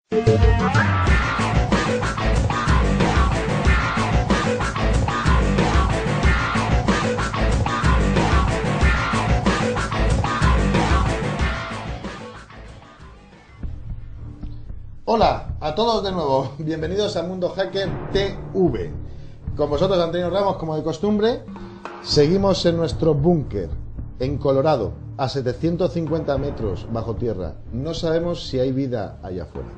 Hola a todos de nuevo, bienvenidos a Mundo Hacker TV. Con vosotros Antonio Ramos, como de costumbre. Seguimos en nuestro búnker en Colorado, a 750 metros bajo tierra. No sabemos si hay vida allá afuera.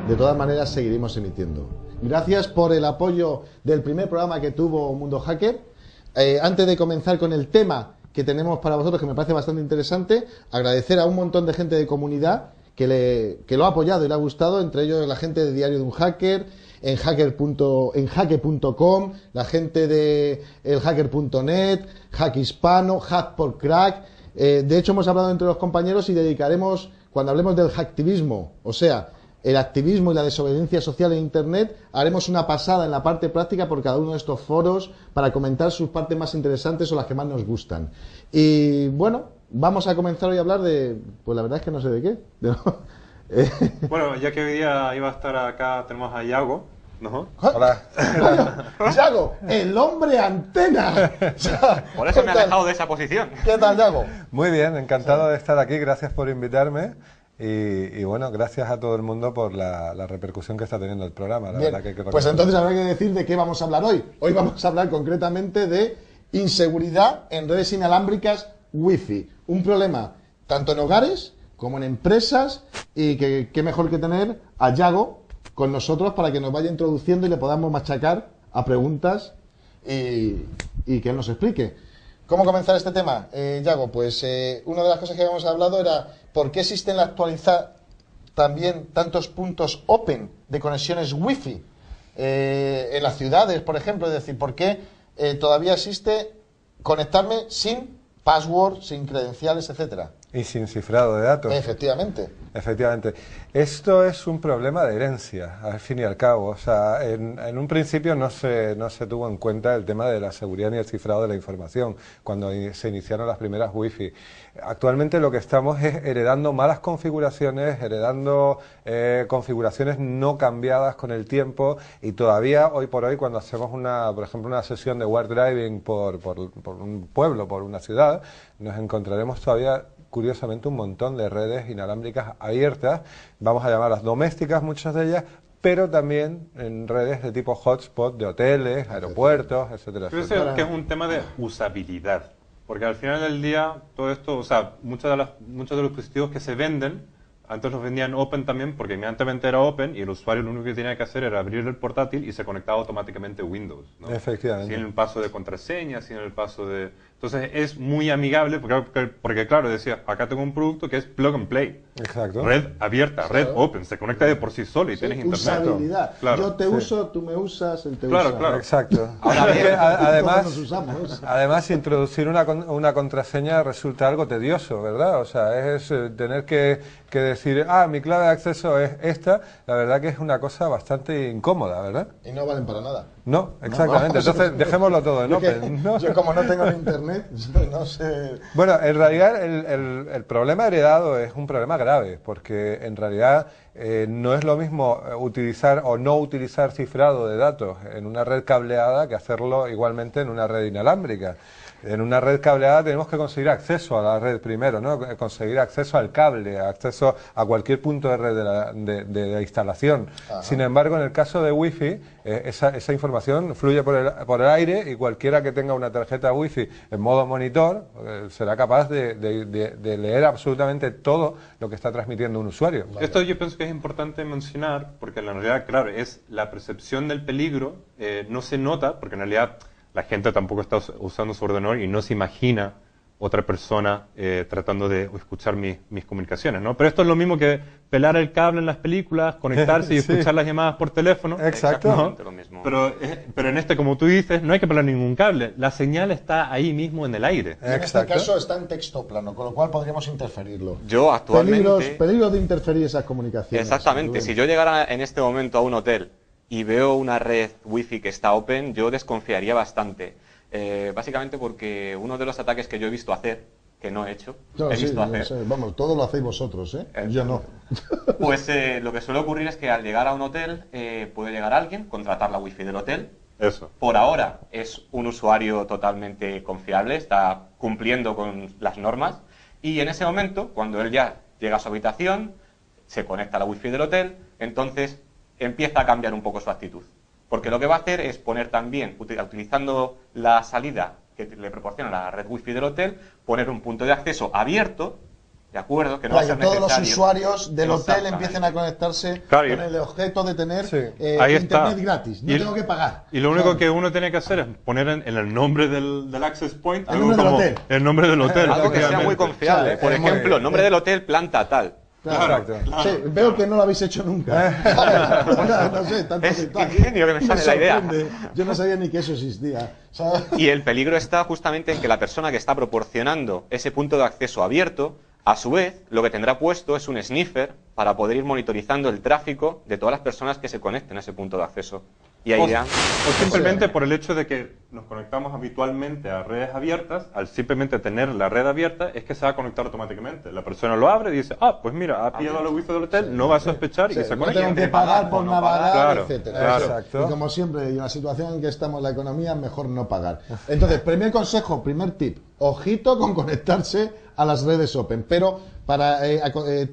De todas maneras seguiremos emitiendo. Gracias por el apoyo del primer programa que tuvo Mundo Hacker. Antes de comenzar con el tema que tenemos para vosotros, que me parece bastante interesante, agradecer a un montón de gente de comunidad que lo ha apoyado y le ha gustado, entre ellos la gente de Diario de un Hacker, en hacker.com, la gente de elhacker.net, Hack Hispano, Hack por Crack. De hecho, hemos hablado entre los compañeros y dedicaremos, cuando hablemos del hacktivismo, o sea, el activismo y la desobediencia social en Internet, haremos una pasada en la parte práctica por cada uno de estos foros para comentar sus partes más interesantes o las que más nos gustan. Y bueno, vamos a comenzar hoy a hablar de... Pues la verdad es que no sé de qué. Bueno, ya que hoy día iba a estar acá, tenemos a Yago, ¿no? Hola. Yago, el hombre antena. Por eso me ha dejado de esa posición. ¿Qué tal, Yago? Muy bien, encantado de estar aquí, gracias por invitarme. Y bueno, gracias a todo el mundo por la repercusión que está teniendo el programa. La verdad que pues entonces habrá que decir de qué vamos a hablar hoy. Hoy vamos a hablar concretamente de inseguridad en redes inalámbricas Wi-Fi. Un problema tanto en hogares como en empresas, y que qué mejor que tener a Yago con nosotros para que nos vaya introduciendo y le podamos machacar a preguntas y que él nos explique. ¿Cómo comenzar este tema, Yago? Pues una de las cosas que habíamos hablado era por qué existe en la actualidad también tantos puntos open de conexiones Wi-Fi en las ciudades, por ejemplo. Es decir, por qué todavía existe conectarme sin password, sin credenciales, etcétera. Y sin cifrado de datos. Efectivamente. Efectivamente. Esto es un problema de herencia, al fin y al cabo. O sea, en un principio no se tuvo en cuenta el tema de la seguridad ni el cifrado de la información cuando se iniciaron las primeras Wi-Fi. Actualmente lo que estamos es heredando malas configuraciones, heredando configuraciones no cambiadas con el tiempo, y todavía hoy por hoy cuando hacemos por ejemplo, una sesión de web driving por un pueblo, por una ciudad, nos encontraremos todavía curiosamente un montón de redes inalámbricas abiertas, vamos a llamarlas domésticas muchas de ellas, pero también en redes de tipo hotspot de hoteles, aeropuertos, etcétera. Creo que es un tema de usabilidad, porque al final del día todo esto, o sea, muchos de los dispositivos que se venden, antes los vendían open también, porque inmediatamente era open y el usuario lo único que tenía que hacer era abrir el portátil y se conectaba automáticamente a Windows, ¿no? Efectivamente. Sin el paso de contraseña, sin el paso de... Entonces es muy amigable porque claro, decía, acá tengo un producto que es plug and play. Exacto. Red abierta, red open, se conecta de por sí solo y Sí, tienes internet. usabilidad. Claro. Yo te uso, tú me usas, él te Claro, usa. claro. Exacto. Ahora bien, además, Todos nos usamos. además, introducir una contraseña resulta algo tedioso, ¿verdad? O sea, es tener que decir, mi clave de acceso es esta. La verdad que es una cosa bastante incómoda, ¿verdad? Y no valen para nada. No, exactamente. Entonces, dejémoslo todo en open, ¿no? Yo como no tengo internet, no sé... Bueno, en realidad el problema heredado es un problema grave, porque en realidad no es lo mismo utilizar o no utilizar cifrado de datos en una red cableada que hacerlo igualmente en una red inalámbrica. En una red cableada tenemos que conseguir acceso a la red primero, ¿no? Conseguir acceso al cable, acceso a cualquier punto de red de la instalación. Ajá. Sin embargo, en el caso de Wi-Fi, esa información fluye por el aire, y cualquiera que tenga una tarjeta Wi-Fi en modo monitor será capaz de leer absolutamente todo lo que está transmitiendo un usuario. Esto yo pienso que es importante mencionar porque en realidad, claro, es la percepción del peligro, no se nota porque en realidad la gente tampoco está usando su ordenador y no se imagina otra persona tratando de escuchar mis comunicaciones, ¿no? Pero esto es lo mismo que pelar el cable en las películas, conectarse y Sí. escuchar las llamadas por teléfono. Exacto. Exactamente lo mismo. Pero en este, como tú dices, no hay que pelar ningún cable. La señal está ahí mismo en el aire. Y en este Exacto. caso está en texto plano, con lo cual podríamos interferirlo. Yo actualmente... Peligros de interferir esas comunicaciones. Exactamente. Rubén. Si yo llegara en este momento a un hotel y veo una red wifi que está open, yo desconfiaría bastante. Básicamente porque uno de los ataques que yo he visto hacer, que no he hecho, No, he sí, visto hacer. sí, vamos, todo lo hacéis vosotros, ¿eh? Yo no. Pues lo que suele ocurrir es que al llegar a un hotel puede llegar alguien, contratar la wifi del hotel. Eso. Por ahora es un usuario totalmente confiable, está cumpliendo con las normas y en ese momento, cuando él ya llega a su habitación, se conecta a la wifi del hotel, entonces empieza a cambiar un poco su actitud. Porque lo que va a hacer es poner también, utilizando la salida que le proporciona la red wifi del hotel, poner un punto de acceso abierto, ¿de acuerdo? Que no va a Para ser que todos los necesario. usuarios del hotel Exactamente. empiecen a conectarse Claro, con el objeto de tener Sí. Ahí internet está. gratis. No Y- tengo que pagar. Y lo único Claro. que uno tiene que hacer es poner en el nombre del access point El algo nombre del como hotel. el nombre del hotel. Algo que sea muy efectivamente. confiable. O sea, Por es muy- ejemplo, nombre del hotel, planta tal. Claro. Exacto. Sí, veo que no lo habéis hecho nunca. no sé, tanto Es detalle. ingenio que me sale la idea. sorprende. Yo no sabía ni que eso existía. ¿Sabes? Y el peligro está justamente en que la persona que está proporcionando ese punto de acceso abierto, a su vez, lo que tendrá puesto es un sniffer para poder ir monitorizando el tráfico de todas las personas que se conecten a ese punto de acceso. Y ahí ya... O simplemente por el hecho de que nos conectamos habitualmente a redes abiertas, al simplemente tener la red abierta, es que se va a conectar automáticamente. La persona lo abre y dice, pues mira, ha pillado la wifi del hotel, no va a sospechar y Sí, se no conecta. tengo que pagar por no navegar, Claro, etcétera. claro. Exacto. Y como siempre, en la situación en que estamos en la economía, mejor no pagar. Entonces, primer consejo, primer tip, ojito con conectarse a las redes open. Pero para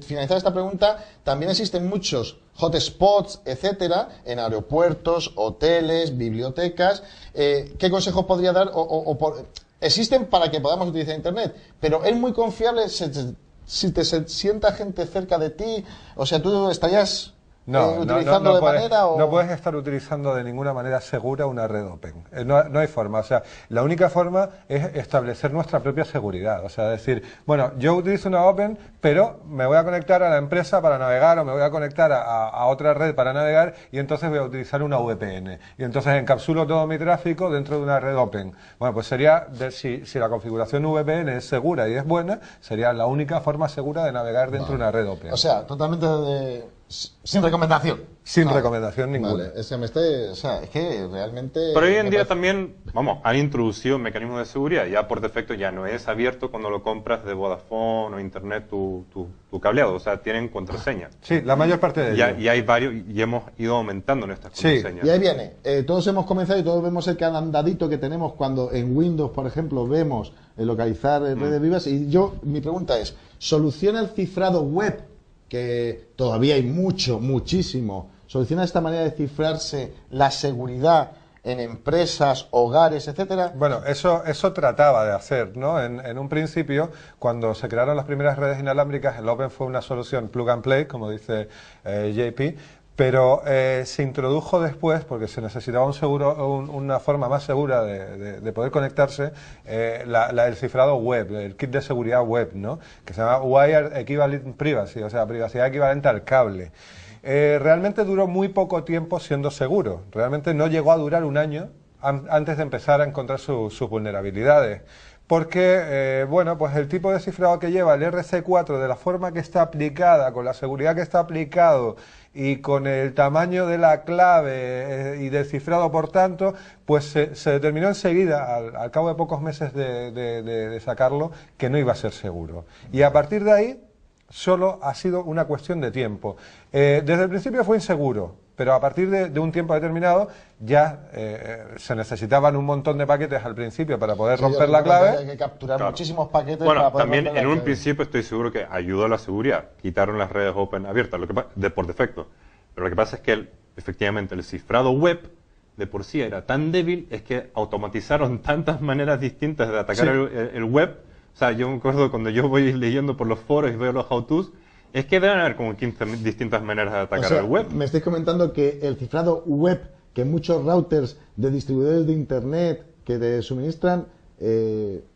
finalizar esta pregunta, también existen muchos hotspots, etcétera, en aeropuertos, hoteles, bibliotecas. ¿Qué consejo podría dar? Existen para que podamos utilizar Internet, pero es muy confiable si te sienta gente cerca de ti. O sea, tú estarías utilizando de puedes, manera o... no puedes estar utilizando de ninguna manera segura una red open. No hay forma. O sea, la única forma es establecer nuestra propia seguridad. O sea, decir, bueno, yo utilizo una open, pero me voy a conectar a la empresa para navegar o me voy a conectar a otra red para navegar y entonces voy a utilizar una VPN. Y entonces encapsulo todo mi tráfico dentro de una red open. Bueno, pues sería, si la configuración VPN es segura y es buena, sería la única forma segura de navegar dentro de una red open. O sea, totalmente sin recomendación. Sin recomendación ninguna. Vale, es que es que realmente... Pero hoy en me día parece- también, han introducido mecanismos de seguridad. Ya por defecto ya no es abierto cuando lo compras de Vodafone o Internet tu cableado. O sea, tienen contraseña. Sí, la mayor parte de ellos. Y hay varios, y hemos ido aumentando nuestras Sí. contraseñas. Y ahí viene, todos hemos comenzado y todos vemos el candadito que tenemos cuando en Windows, por ejemplo, vemos localizar redes vivas. Y mi pregunta es, ¿soluciona el cifrado web, que todavía hay muchísimo, soluciona de esta manera de cifrarse la seguridad en empresas, hogares, etcétera? Bueno, eso trataba de hacer, ¿no? En un principio, cuando se crearon las primeras redes inalámbricas, el Open fue una solución plug and play, como dice JP, pero se introdujo después, porque se necesitaba una forma más segura de poder conectarse, el cifrado web, el kit de seguridad web, ¿no? Que se llama Wire Equivalent Privacy, o sea, privacidad equivalente al cable. Realmente duró muy poco tiempo siendo seguro. Realmente no llegó a durar un año antes de empezar a encontrar sus vulnerabilidades. Porque, pues el tipo de cifrado que lleva el RC4, de la forma que está aplicada, con la seguridad que está aplicado y con el tamaño de la clave y del cifrado, por tanto, pues se determinó enseguida, al cabo de pocos meses de sacarlo, que no iba a ser seguro. Y a partir de ahí, solo ha sido una cuestión de tiempo. Desde el principio fue inseguro, pero a partir de un tiempo determinado ya se necesitaban un montón de paquetes al principio para poder Sí, romper yo la recuerdo que clave. hay que capturar Claro. muchísimos paquetes Bueno, para poder también romper en la un clave. principio estoy seguro que ayudó a la seguridad. Quitaron las redes open abiertas, por defecto. Pero lo que pasa es que efectivamente el cifrado web de por sí era tan débil, es que automatizaron tantas maneras distintas de atacar Sí. el web. O sea, yo me acuerdo cuando yo voy leyendo por los foros y veo los how-tos, es que deben haber como 15 distintas maneras de atacar O sea, el web. me estáis comentando que el cifrado web que muchos routers de distribuidores de internet que te suministran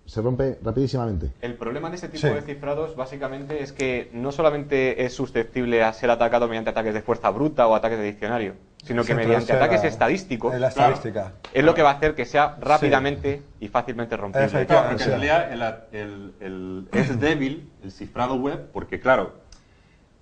se rompe rapidísimamente. El problema de ese tipo Sí. de cifrados básicamente es que no solamente es susceptible a ser atacado mediante ataques de fuerza bruta o ataques de diccionario, sino que Se mediante transfiera ataques estadísticos en la estadística. es lo que va a hacer que sea rápidamente y fácilmente rompible. Claro, Efectivamente. porque en realidad es débil el cifrado web porque, claro,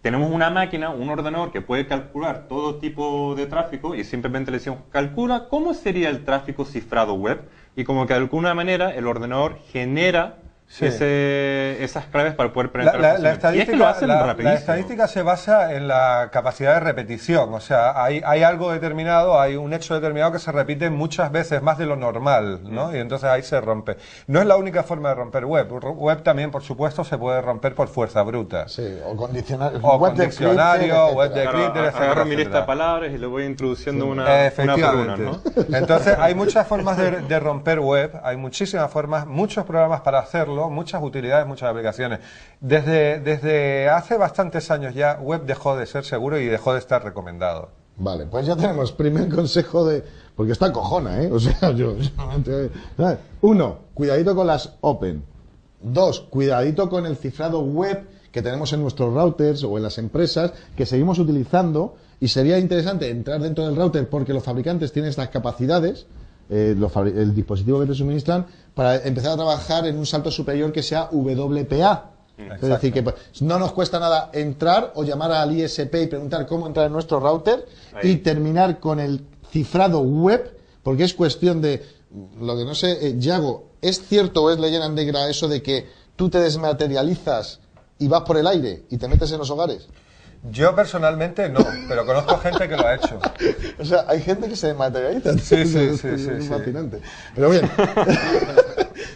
tenemos una máquina, un ordenador que puede calcular todo tipo de tráfico y simplemente le decimos, calcula cómo sería el tráfico cifrado web y como que de alguna manera el ordenador genera Sí. esas claves para poder penetrar La fácilmente. Y es que lo hacen la rapidísimo. estadística se basa en la capacidad de repetición, o sea, hay algo determinado, hay un hecho determinado que se repite muchas veces más de lo normal, ¿no? Y entonces ahí se rompe. No es la única forma de romper web. Web también, por supuesto, se puede romper por fuerza bruta. Sí, o condicionario, O web de condicionario, Clipper, web de etcétera. Clipper, etcétera, Agarro mi lista etcétera. de palabras y le voy introduciendo una por una, Efectivamente. ¿no? Entonces hay muchas formas de romper web, hay muchísimas formas, muchos programas para hacerlo, muchas utilidades, muchas aplicaciones. Desde hace bastantes años ya, web dejó de ser seguro y dejó de estar recomendado. Vale, pues ya tenemos primer consejo de... Porque está cojona, ¿eh? O sea, yo solamente... ¿sabes? 1, cuidadito con las open. 2, cuidadito con el cifrado web que tenemos en nuestros routers o en las empresas que seguimos utilizando, y sería interesante entrar dentro del router porque los fabricantes tienen estas capacidades, el dispositivo que te suministran, para empezar a trabajar en un salto superior que sea WPA. Es decir, que pues, no nos cuesta nada entrar o llamar al ISP y preguntar cómo entrar en nuestro router y terminar con el cifrado web, porque es cuestión de, lo que no sé, Yago, ¿es cierto o es leyenda negra eso de que tú te desmaterializas y vas por el aire y te metes en los hogares? Yo personalmente no, pero conozco gente que lo ha hecho. O sea, hay gente que se desmaterializa. Sí, Es fascinante. Pero bien,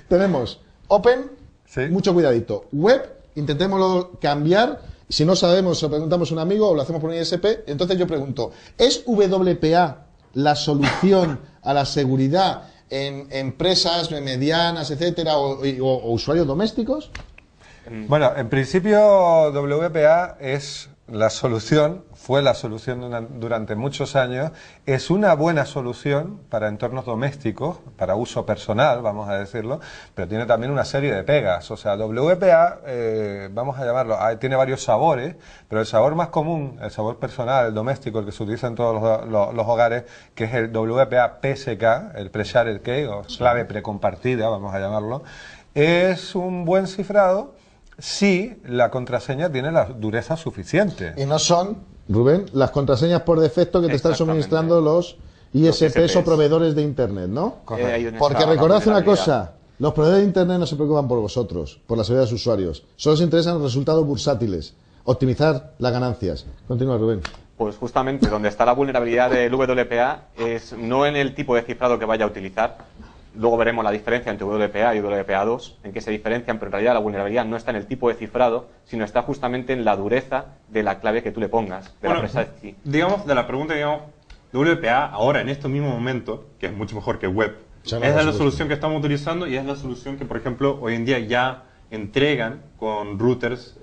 tenemos Open, Sí. mucho cuidadito. Web, intentémoslo cambiar. Si no sabemos, o preguntamos a un amigo o lo hacemos por un ISP. Entonces yo pregunto, ¿es WPA la solución a la seguridad en empresas medianas, etcétera, o usuarios domésticos? Bueno, en principio WPA es la solución, fue la solución durante muchos años, es una buena solución para entornos domésticos, para uso personal, vamos a decirlo, pero tiene también una serie de pegas. O sea, WPA, vamos a llamarlo, tiene varios sabores, pero el sabor más común, el sabor personal, el doméstico, el que se utiliza en todos los hogares, que es el WPA PSK, el Pre-Shared Key, o clave precompartida, vamos a llamarlo, es un buen cifrado si la contraseña tiene la dureza suficiente. Y no son, Rubén, las contraseñas por defecto que te están suministrando los ISPs o proveedores de Internet, ¿no? Porque recordad una cosa, los proveedores de Internet no se preocupan por vosotros, por la seguridad de sus usuarios. Solo os interesan los resultados bursátiles, optimizar las ganancias. Continúa, Rubén. Pues justamente donde está la vulnerabilidad del WPA es no en el tipo de cifrado que vaya a utilizar. Luego veremos la diferencia entre WPA y WPA2, en qué se diferencian, pero en realidad la vulnerabilidad no está en el tipo de cifrado, sino está justamente en la dureza de la clave que tú le pongas, de la empresa en sí. Digamos, de la pregunta, digamos, WPA ahora, en este mismo momento, que es mucho mejor que web, es la solución que estamos utilizando y es la solución que, por ejemplo, hoy en día ya entregan con routers.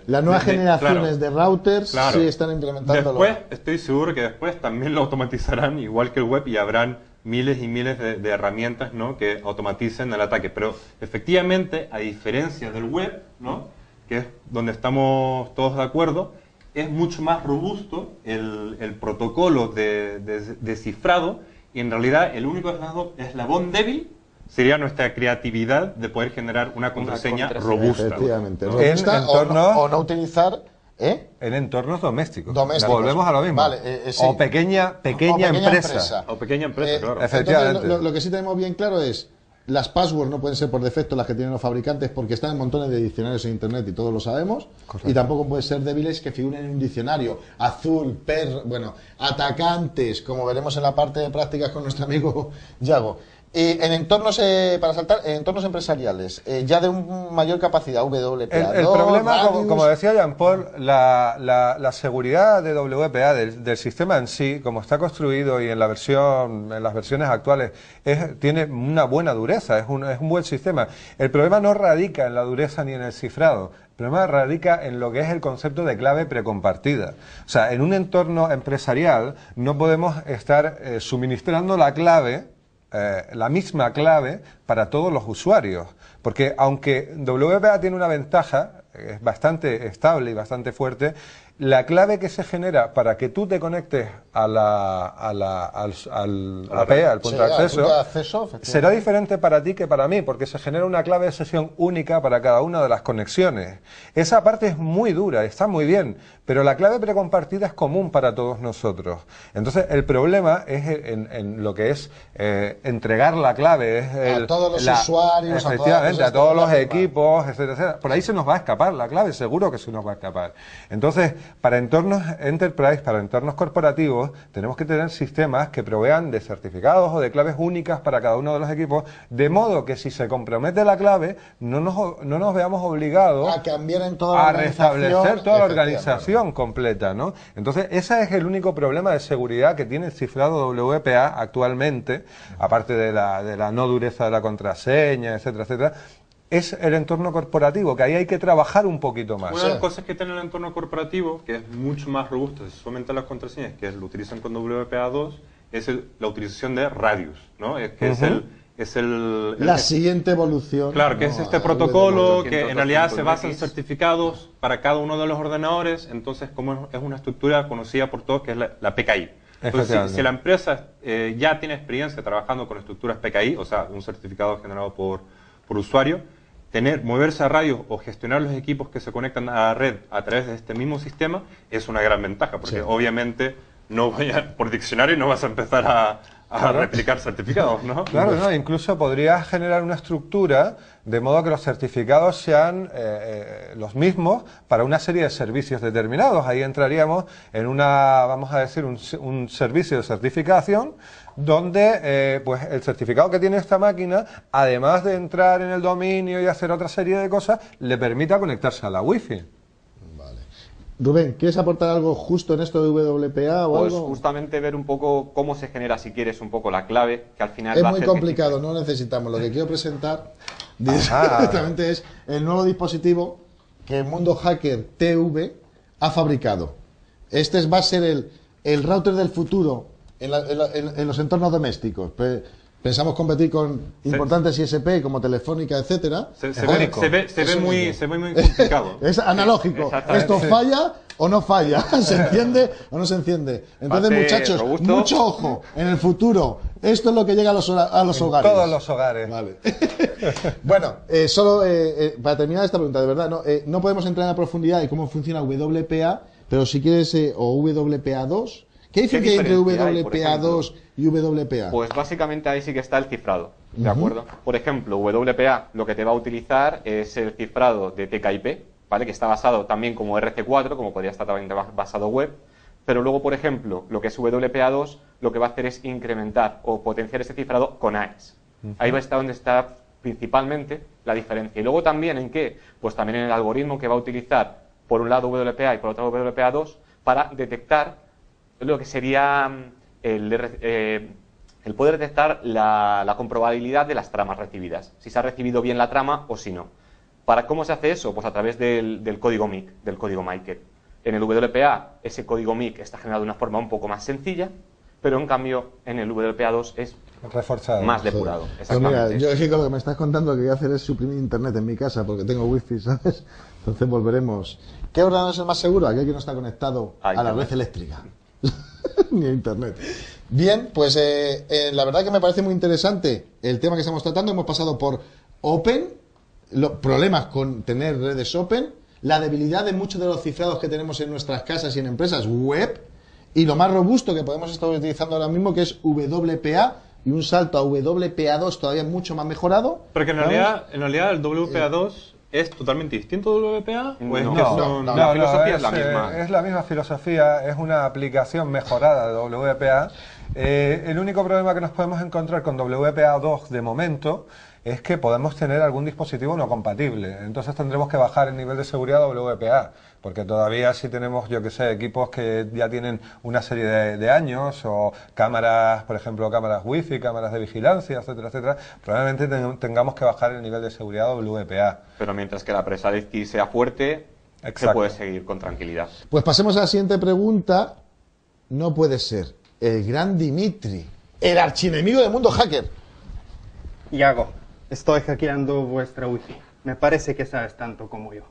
Las nuevas generaciones de routers claro. sí están implementándolo. Después, estoy seguro que después también lo automatizarán igual que el web y habrán miles y miles de herramientas, ¿no?, que automaticen el ataque. Pero efectivamente, a diferencia del web, ¿no?, que es donde estamos todos de acuerdo, es mucho más robusto el protocolo de cifrado, y en realidad el único eslabón débil sería nuestra creatividad de poder generar una contraseña robusta. Efectivamente. ¿no? Robusta o no utilizar... En entornos domésticos. Domésticos. Volvemos a lo mismo. Vale, sí. O pequeña empresa. O pequeña empresa, claro. Efectivamente. Entonces, lo que sí tenemos bien claro es, las passwords no pueden ser por defecto las que tienen los fabricantes porque están en montones de diccionarios en Internet y todos lo sabemos. Correcto. Y tampoco pueden ser débiles que figuren en un diccionario. Azul, atacantes, como veremos en la parte de prácticas con nuestro amigo Yago. En entornos, para saltar, en entornos empresariales, ya de mayor capacidad, WPA. El problema, como decía Jean-Paul, la seguridad de WPA, del sistema en sí, como está construido y en las versiones actuales, tiene una buena dureza, es un buen sistema. El problema no radica en la dureza ni en el cifrado. El problema radica en lo que es el concepto de clave precompartida. O sea, en un entorno empresarial no podemos estar suministrando la clave, la misma clave para todos los usuarios, porque aunque WPA tiene una ventaja, es bastante estable y bastante fuerte, la clave que se genera para que tú te conectes al AP, al punto de acceso, será diferente para ti que para mí, porque se genera una clave de sesión única para cada una de las conexiones. Esa parte es muy dura, está muy bien, pero la clave precompartida es común para todos nosotros. Entonces, el problema es en lo que es entregar la clave. Es a todos los usuarios, efectivamente, a todos los equipos, etcétera, etcétera. Por ahí se nos va a escapar la clave, seguro que se nos va a escapar. Entonces, para entornos enterprise, para entornos corporativos, tenemos que tener sistemas que provean de certificados o de claves únicas para cada uno de los equipos, de modo que si se compromete la clave, no nos veamos obligados a cambiar en toda a restablecer toda la organización completa, ¿no? Entonces, ese es el único problema de seguridad que tiene el cifrado WPA actualmente, aparte de la no dureza de la contraseña, etcétera, etcétera. Es el entorno corporativo, que ahí hay que trabajar un poquito más. Una de las cosas que tiene el entorno corporativo, que es mucho más robusto, si solamente las contraseñas, que lo utilizan con WPA2, es la utilización de radius, ¿no? La siguiente evolución. Claro, que es este protocolo que en realidad se basa en certificados para cada uno de los ordenadores, entonces como es una estructura conocida por todos, que es la PKI. Entonces, si la empresa ya tiene experiencia trabajando con estructuras PKI, o sea, un certificado generado por usuario, moverse a radios o gestionar los equipos que se conectan a la red a través de este mismo sistema es una gran ventaja, porque obviamente por diccionario no vas a empezar a replicar certificados, ¿no? Claro, no, incluso podrías generar una estructura de modo que los certificados sean los mismos para una serie de servicios determinados. Ahí entraríamos en vamos a decir, un servicio de certificación donde pues el certificado que tiene esta máquina, además de entrar en el dominio y hacer otra serie de cosas, le permita conectarse a la Wi-Fi. Rubén, ¿quieres aportar algo justo en esto de WPA o pues algo? Pues justamente ver un poco cómo se genera, si quieres, un poco la clave, que al final es va muy a complicado, no necesitamos. Lo que quiero presentar directamente es el nuevo dispositivo que el Mundo Hacker TV ha fabricado. Este va a ser el router del futuro en los entornos domésticos. Pensamos competir con importantes ISP como Telefónica, etcétera. Se ve muy complicado. Es analógico. Esto falla o no falla. Se enciende o no se enciende. Entonces, muchachos, mucho ojo. En el futuro, esto es lo que llega a los hogares. Todos los hogares. Vale. Bueno, solo para terminar esta pregunta, de verdad, no podemos entrar en la profundidad de cómo funciona WPA, pero si quieres, o WPA2. ¿Qué diferencia hay entre WPA2 y WPA? Pues básicamente ahí sí que está el cifrado, ¿de acuerdo? Por ejemplo, WPA lo que te va a utilizar es el cifrado de TKIP, ¿vale? Que está basado también como RC4, como podría estar también basado web, pero luego, por ejemplo, lo que es WPA2 lo que va a hacer es incrementar o potenciar ese cifrado con AES. Ahí va a estar donde está principalmente la diferencia. Y luego también, ¿en qué? Pues también en el algoritmo que va a utilizar, por un lado WPA y por otro WPA2, para detectar lo que sería el poder detectar la comprobabilidad de las tramas recibidas, si se ha recibido bien la trama o si no. ¿Cómo se hace eso? Pues a través del código MIC, del código MICARE. En el WPA ese código MIC está generado de una forma un poco más sencilla, pero en cambio en el WPA2 es reforzado, más depurado. Pues mira, yo es que con lo que me estás contando lo que voy a hacer es suprimir internet en mi casa porque tengo wifi, ¿sabes? Entonces volveremos. ¿Qué ordenador es el más seguro? Aquel que no está conectado a la red eléctrica. Ni a internet. Bien, pues la verdad que me parece muy interesante el tema que estamos tratando. Hemos pasado por Open, los problemas con tener redes Open, la debilidad de muchos de los cifrados que tenemos en nuestras casas y en empresas web, y lo más robusto que podemos estar utilizando ahora mismo, que es WPA, y un salto a WPA2 todavía mucho más mejorado. Pero que en realidad el WPA2 ¿es totalmente distinto del WPA? La filosofía es la misma. Es la misma filosofía, es una aplicación mejorada de WPA. El único problema que nos podemos encontrar con WPA2 de momento es que podemos tener algún dispositivo no compatible. Entonces tendremos que bajar el nivel de seguridad WPA, porque todavía si tenemos, yo que sé, equipos que ya tienen una serie de años, o cámaras, por ejemplo, cámaras wifi, cámaras de vigilancia, etcétera, etcétera, probablemente tengamos que bajar el nivel de seguridad WPA. Pero mientras que la presa de Cisco sea fuerte, se puede seguir con tranquilidad. Pues pasemos a la siguiente pregunta. No puede ser. El gran Dimitri, el archienemigo del Mundo Hacker. Iago, estoy hackeando vuestra wifi. Me parece que sabes tanto como yo.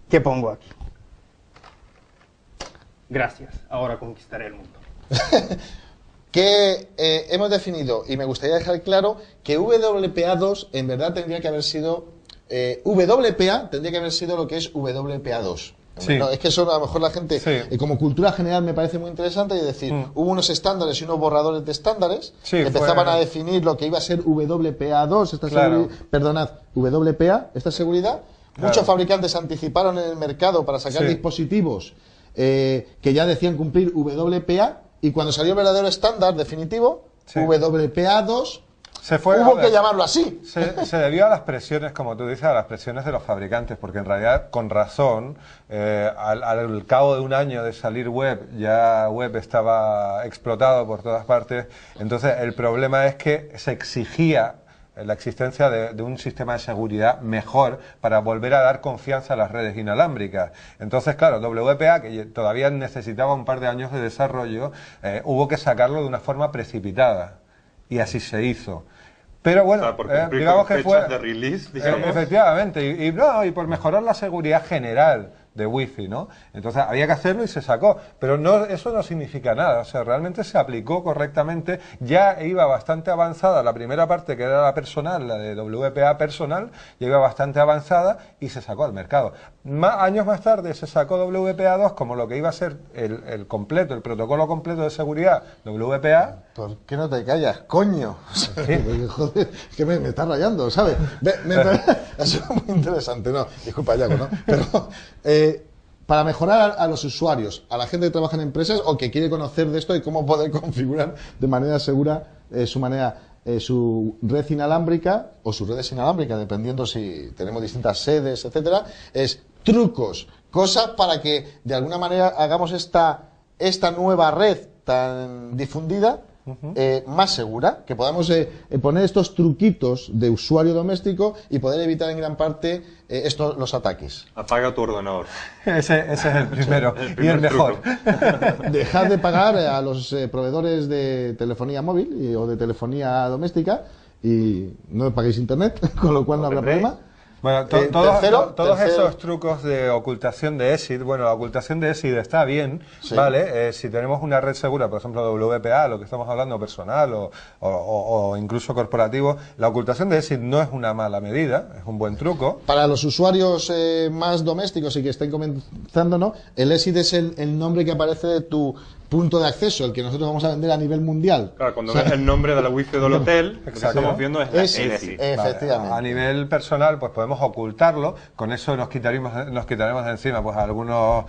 ¿Qué pongo aquí? Gracias, ahora conquistaré el mundo. Que hemos definido, y me gustaría dejar claro, que WPA2 en verdad tendría que haber sido... WPA tendría que haber sido lo que es WPA2. Sí. No, es que eso a lo mejor la gente, Sí. como cultura general, me parece muy interesante, y decir, hubo unos estándares y unos borradores de estándares Sí, que empezaban fue- a definir lo que iba a ser WPA2, Claro. perdonad, WPA, esta seguridad. Claro. Muchos fabricantes anticiparon en el mercado para sacar Sí. dispositivos que ya decían cumplir WPA, y cuando salió el verdadero estándar definitivo, Sí. WPA2, Se fue, hubo a ver, que llamarlo así. Se debió a las presiones, como tú dices, a las presiones de los fabricantes, porque en realidad, con razón, al cabo de un año de salir web, ya web estaba explotado por todas partes. Entonces, el problema es que se exigía la existencia de un sistema de seguridad mejor para volver a dar confianza a las redes inalámbricas. Entonces, claro, WPA, que todavía necesitaba un par de años de desarrollo, hubo que sacarlo de una forma precipitada. Y así se hizo. Pero bueno, O sea, por cumplir digamos con que fechas fue... de release, digamos. efectivamente, y por mejorar la seguridad general de Wi-Fi, ¿no? Entonces había que hacerlo y se sacó, pero no, eso no significa nada, o sea, realmente se aplicó correctamente, ya iba bastante avanzada la primera parte, que era la personal, la de WPA personal, ya iba bastante avanzada y se sacó al mercado. Años más tarde se sacó WPA2 como lo que iba a ser el completo, el protocolo completo de seguridad WPA. ¿Por qué no te callas, coño? Joder, es que me está rayando, ¿sabes? Ha sido muy interesante, ¿no? Disculpa, Yago, ¿no? Pero para mejorar a los usuarios, a la gente que trabaja en empresas o que quiere conocer de esto y cómo poder configurar de manera segura su red inalámbrica o sus redes inalámbricas, dependiendo si tenemos distintas sedes, etcétera, es trucos, cosas para que de alguna manera hagamos esta nueva red tan difundida más segura, que podamos poner estos truquitos de usuario doméstico y poder evitar en gran parte los ataques. Apaga tu ordenador. Ese es el primero, El y el primer mejor. truco. Dejad de pagar a los proveedores de telefonía móvil o de telefonía doméstica y no paguéis internet, con lo cual no habrá problema. Bueno, Tercero, todos esos trucos de ocultación de ESID, bueno, la ocultación de ESID está bien, Sí. ¿vale? Si tenemos una red segura, por ejemplo, WPA, lo que estamos hablando, personal o incluso corporativo, la ocultación de ESID no es una mala medida, es un buen truco. Para los usuarios más domésticos y que estén comenzando, ¿no? El ESID es el nombre que aparece de tu punto de acceso, el que nosotros vamos a vender a nivel mundial. Claro, cuando ves el nombre de la wifi del hotel, lo que Exacto. estamos viendo es la ESID, ESI. efectivamente. Vale, a nivel personal, pues podemos ocultarlo, con eso nos quitaremos de encima pues algunos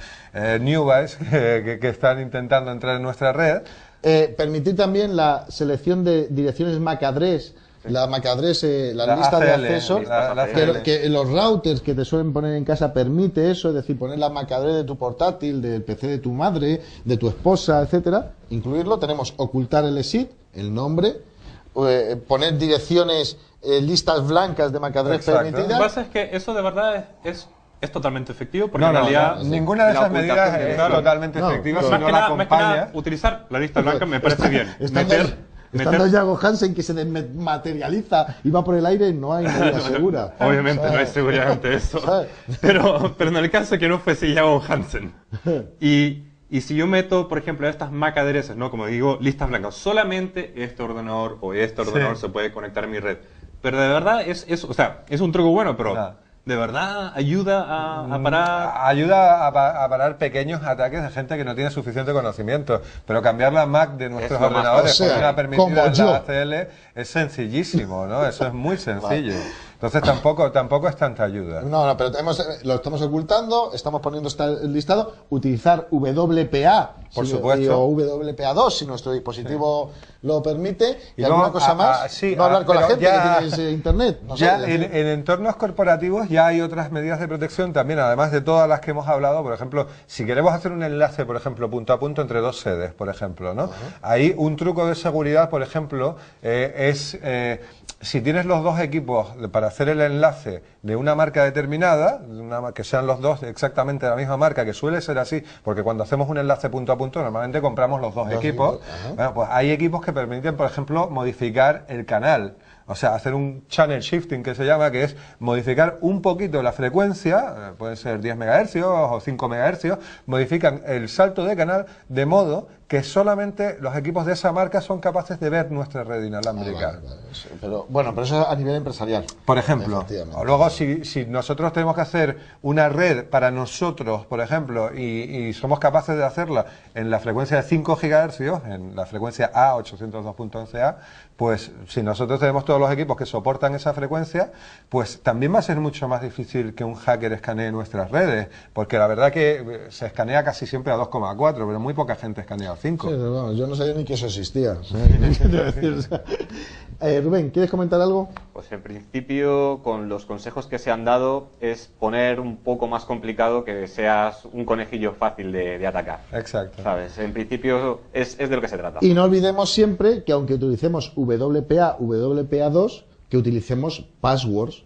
new guys que están intentando entrar en nuestra red. Permitir también la selección de direcciones MAC address, la MAC address, la La lista de ACL, acceso, la que, ACL. que los routers que te suelen poner en casa permite eso, es decir, poner la MAC address de tu portátil, del PC de tu madre, de tu esposa, etcétera, incluirlo. Tenemos ocultar el ESID, el nombre, poner direcciones, listas blancas de MAC address Exacto. Lo que permitidas. pasa es que eso de verdad es totalmente efectivo, porque No, en realidad... ninguna de la esas medidas ocultación es claro. totalmente No, efectiva no. si Más no que la nada, más que nada, acompaña. utilizar la lista blanca me parece bien. Estando Meter- Yago Hansen que se desmaterializa y va por el aire, no hay medida segura. Obviamente no hay ¿Sabes? seguridad ante eso. ¿Sabes? Pero en el caso que no fuese Yago Hansen. Y si yo meto, por ejemplo, estas MAC addresses, ¿no? Como digo, listas blancas, solamente este ordenador o este ordenador se puede conectar a mi red. Pero de verdad o sea, es un truco bueno, pero Claro. de verdad ayuda a parar. Ayuda a parar pequeños ataques de gente que no tiene suficiente conocimiento. Pero cambiar la MAC de nuestros lo más ordenadores fácil. por una Como permitida en yo. la ACL es sencillísimo, ¿no? Eso es muy sencillo. Entonces tampoco es tanta ayuda. No, pero lo estamos ocultando, estamos poniendo este listado, utilizar WPA Por supuesto. o WPA2 si nuestro dispositivo lo permite, y luego, alguna cosa más, sí, no hablar con la pero gente ya- que tiene internet. No sé, Ya decir, en entornos corporativos ya hay otras medidas de protección también, además de todas las que hemos hablado. Por ejemplo, si queremos hacer un enlace, por ejemplo, punto a punto entre dos sedes, por ejemplo, ¿no? Ahí un truco de seguridad, por ejemplo, es si tienes los dos equipos para hacer el enlace de una marca determinada, que sean los dos exactamente de la misma marca, que suele ser así, porque cuando hacemos un enlace punto a punto normalmente compramos los dos equipos. equipos, ajá. Bueno, pues hay equipos que permiten, por ejemplo, modificar el canal. O sea, hacer un channel shifting que se llama, que es modificar un poquito la frecuencia, puede ser 10 MHz o 5 MHz, modifican el salto de canal de modo que solamente los equipos de esa marca son capaces de ver nuestra red inalámbrica. Vale. Sí, pero, bueno, pero eso a nivel empresarial. Por ejemplo, Efectivamente. luego si nosotros tenemos que hacer una red para nosotros, por ejemplo, y somos capaces de hacerla en la frecuencia de 5 GHz, en la frecuencia A, 802.11a, pues si nosotros tenemos todos los equipos que soportan esa frecuencia, pues también va a ser mucho más difícil que un hacker escanee nuestras redes, porque la verdad que se escanea casi siempre a 2,4, pero muy poca gente escanea a 5. Sí, vamos, yo no sabía ni que eso existía. Rubén, ¿quieres comentar algo? Pues en principio, con los consejos que se han dado, es poner un poco más complicado que seas un conejillo fácil de atacar. Exacto. ¿Sabes? En principio es de lo que se trata. Y no olvidemos siempre que aunque utilicemos WPA, WPA2, que utilicemos passwords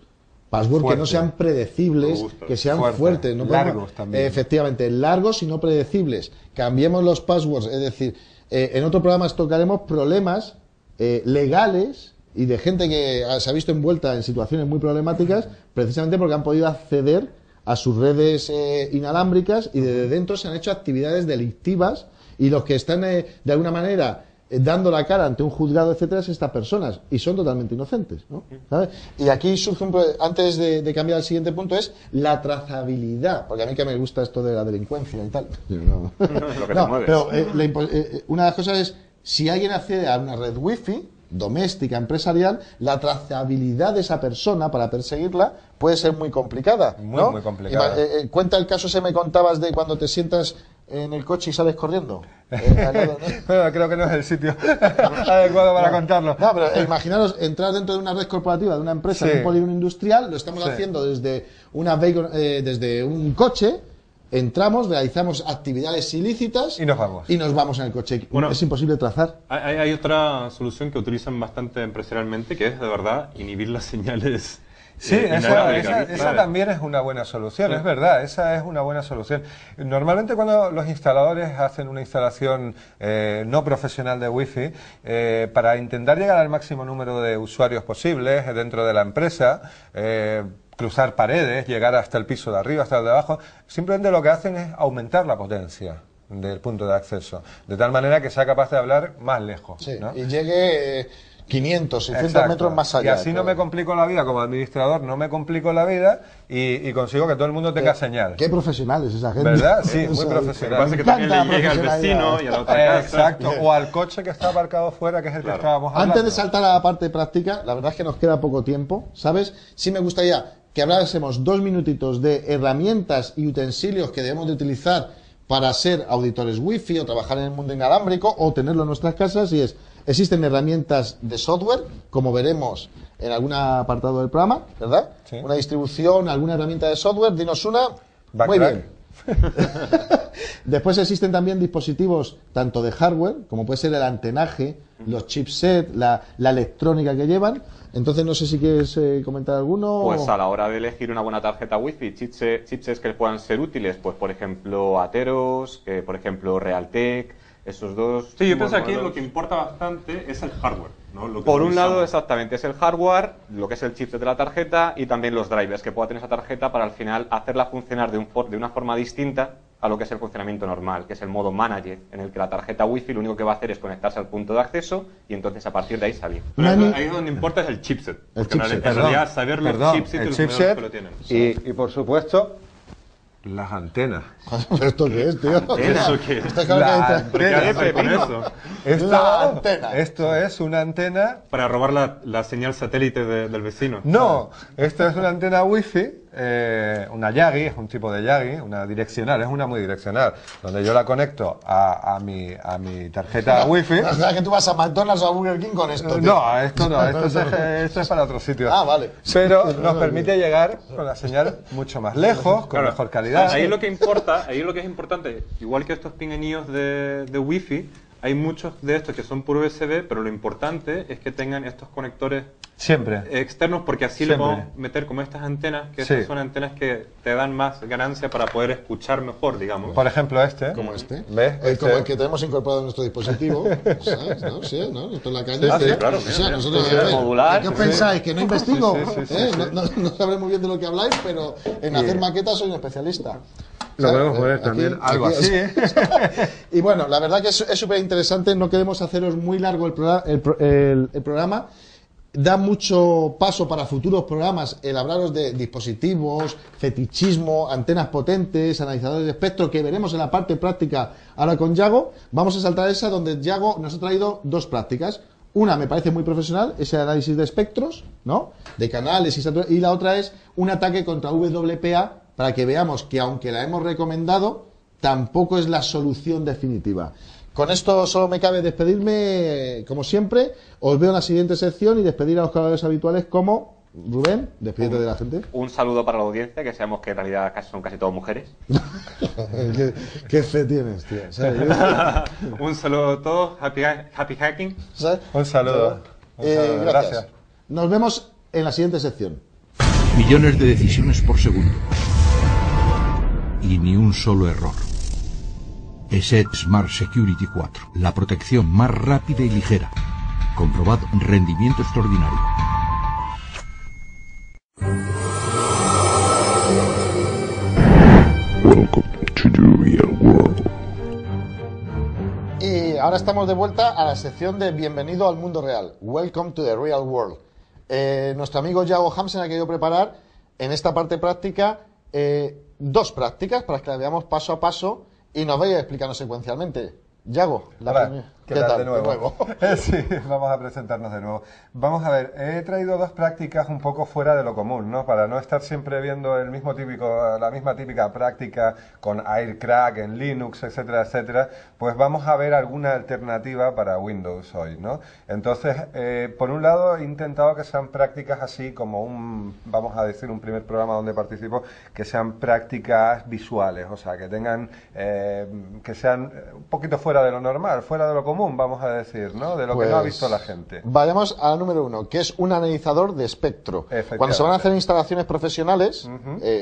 que no Fuerte. sean predecibles, Robustos. que sean Fuerte. fuertes. No Largos podemos- también. Efectivamente, largos y no predecibles. Cambiemos los passwords, es decir, en otro programa tocaremos problemas legales y de gente que se ha visto envuelta en situaciones muy problemáticas precisamente porque han podido acceder a sus redes inalámbricas y desde dentro se han hecho actividades delictivas y los que están de alguna manera dando la cara ante un juzgado, etcétera, es estas personas y son totalmente inocentes, ¿no? ¿Sabes? Y aquí surge antes de cambiar al siguiente punto es la trazabilidad, porque a mí que me gusta esto de la delincuencia y tal. No, Lo que te no, mueves. pero una de las cosas es si alguien accede a una red wifi doméstica, empresarial, la trazabilidad de esa persona para perseguirla puede ser muy complicada, ¿no? Muy complicada. Cuenta el caso ese me contabas de cuando te sientas en el coche y sales corriendo. Al lado, ¿no? Bueno, creo que no es el sitio adecuado para contarlo. No, pero imaginaros entrar dentro de una red corporativa de una empresa, Sí. en un polígono industrial, lo estamos Sí. haciendo desde desde un coche, entramos, realizamos actividades ilícitas Y nos vamos. y nos vamos en el coche. Bueno. Es imposible trazar. Hay otra solución que utilizan bastante empresarialmente, que es de verdad inhibir las señales. Sí, inalámbricas, esa ¿sabes? también es una buena solución, es verdad, esa es una buena solución. Normalmente cuando los instaladores hacen una instalación no profesional de Wi-Fi, para intentar llegar al máximo número de usuarios posibles dentro de la empresa, cruzar paredes, llegar hasta el piso de arriba, hasta el de abajo, simplemente lo que hacen es aumentar la potencia del punto de acceso, de tal manera que sea capaz de hablar más lejos. Sí, ¿no? y llegue 500, 600 Exacto. metros más allá. Y así no me claro. complico la vida como administrador, no me complico la vida y consigo que todo el mundo tenga señal. Qué profesionales esa gente. ¿Verdad? Sí, O muy sea, Lo que profesional. pasa es que Me también le encanta la llega al profesionalidad. vecino y a la otra casa. Exacto, o al coche que está aparcado fuera, que es el que estábamos hablando. Antes de saltar a la parte práctica, la verdad es que nos queda poco tiempo, ¿sabes? Sí me gustaría que hablásemos 2 minutitos de herramientas y utensilios que debemos de utilizar para ser auditores wifi o trabajar en el mundo inalámbrico o tenerlo en nuestras casas y existen herramientas de software, como veremos en algún apartado del programa, ¿verdad? Sí. Una distribución, alguna herramienta de software, dinos una. Muy Backrack. bien. Después existen también dispositivos tanto de hardware, como puede ser el antenaje, los chipsets, la electrónica que llevan. Entonces no sé si quieres comentar alguno. Pues a la hora de elegir una buena tarjeta Wi-Fi, chipsets que puedan ser útiles, pues por ejemplo Atheros, que por ejemplo Realtek, esos dos. Sí, yo pienso que aquí modelos. lo que importa bastante es el hardware, ¿no? Lo que Por un utilizamos. lado, exactamente, es el hardware, lo que es el chipset de la tarjeta y también los drivers que pueda tener esa tarjeta para al final hacerla funcionar de una forma distinta a lo que es el funcionamiento normal, que es el modo manager, en el que la tarjeta Wi-Fi lo único que va a hacer es conectarse al punto de acceso y entonces a partir de ahí salir. Pero Nani- ahí es donde importa es el chipset. Porque chipset, en realidad saber los Perdón, chipsets y el los modelos chipset que lo tienen. y por supuesto las antenas. ¿Pero esto qué es, tío? ¿Eso qué es? Esto es algo La que- ¿Pero qué antena. hace con eso? La antena. Esto es una antena. Para robar la señal satélite del vecino. No, esto es una antena wifi, una Yagi, es un tipo de Yagi, una direccional, es una muy direccional, donde yo la conecto a mi tarjeta wifi. O sea, que tú vas a McDonald's o a Burger King con esto, tío. No, esto es para otro sitio. Ah, vale. Pero nos permite llegar con la señal mucho más lejos, con Claro, mejor calidad. Ahí lo que importa, ahí lo que es importante, igual que estos pinganillos de Wi-Fi, hay muchos de estos que son puro USB, pero lo importante es que tengan estos conectores Siempre. externos, porque así le Siempre. podemos meter como estas antenas, que Sí. estas son antenas que te dan más ganancia para poder escuchar mejor, digamos. Por ejemplo, este. Como este. ¿Ves? Como el que tenemos incorporado en nuestro dispositivo. ¿Sabes? ¿No? Sí, ¿no? Esto es la caña. Sí, sí, claro, O sea, mira, nosotros, mira. a ver, Modular. ¿qué os pensáis? ¿Que no investigo? Sí, sí, ¿Eh? No sabré muy bien de lo que habláis, pero en hacer maquetas soy un especialista. Lo ¿Sabes? podemos poner también algo así, ¿eh? Y bueno, la verdad que es súper interesante. No queremos haceros muy largo el programa. Da mucho paso para futuros programas el hablaros de dispositivos, fetichismo, antenas potentes, analizadores de espectro, que veremos en la parte práctica ahora con Yago. Vamos a saltar a esa donde Yago nos ha traído dos prácticas. Una me parece muy profesional, ese análisis de espectros, ¿no? De canales y la otra es un ataque contra WPA, para que veamos que aunque la hemos recomendado, tampoco es la solución definitiva. Con esto solo me cabe despedirme, como siempre. Os veo en la siguiente sección y despedir a los colaboradores habituales como Rubén, despídete de la gente. Un saludo para la audiencia, que sabemos que en realidad son casi todas mujeres. ¿Qué fe tienes, tío? ¿Sabes? Un saludo a todos, happy hacking. ¿Sabes? Un saludo. Un saludo. Gracias. Nos vemos en la siguiente sección. Millones de decisiones por segundo. Y ni un solo error. ESET Smart Security 4. La protección más rápida y ligera. Comprobad rendimiento extraordinario. Welcome to the real world. Y ahora estamos de vuelta a la sección de Bienvenido al mundo real. Welcome to the real world. Nuestro amigo Yago Hamsen ha querido preparar en esta parte práctica dos prácticas para que las veamos paso a paso y nos vaya explicando secuencialmente. Yago, Hola, ¿qué tal de nuevo? De nuevo. Sí, vamos a presentarnos de nuevo. Vamos a ver, he traído dos prácticas un poco fuera de lo común, ¿no? Para no estar siempre viendo la misma típica práctica con Aircrack en Linux, etcétera, etcétera. Pues vamos a ver alguna alternativa para Windows hoy, ¿no? Entonces, por un lado, he intentado que sean prácticas así como vamos a decir, un primer programa donde participo, que sean prácticas visuales, o sea, que tengan, que sean un poquito fuera de lo normal, fuera de lo común, vamos a decir, ¿no? De lo que no ha visto la gente. Vayamos a la número uno, que es un analizador de espectro. Cuando se van a hacer instalaciones profesionales,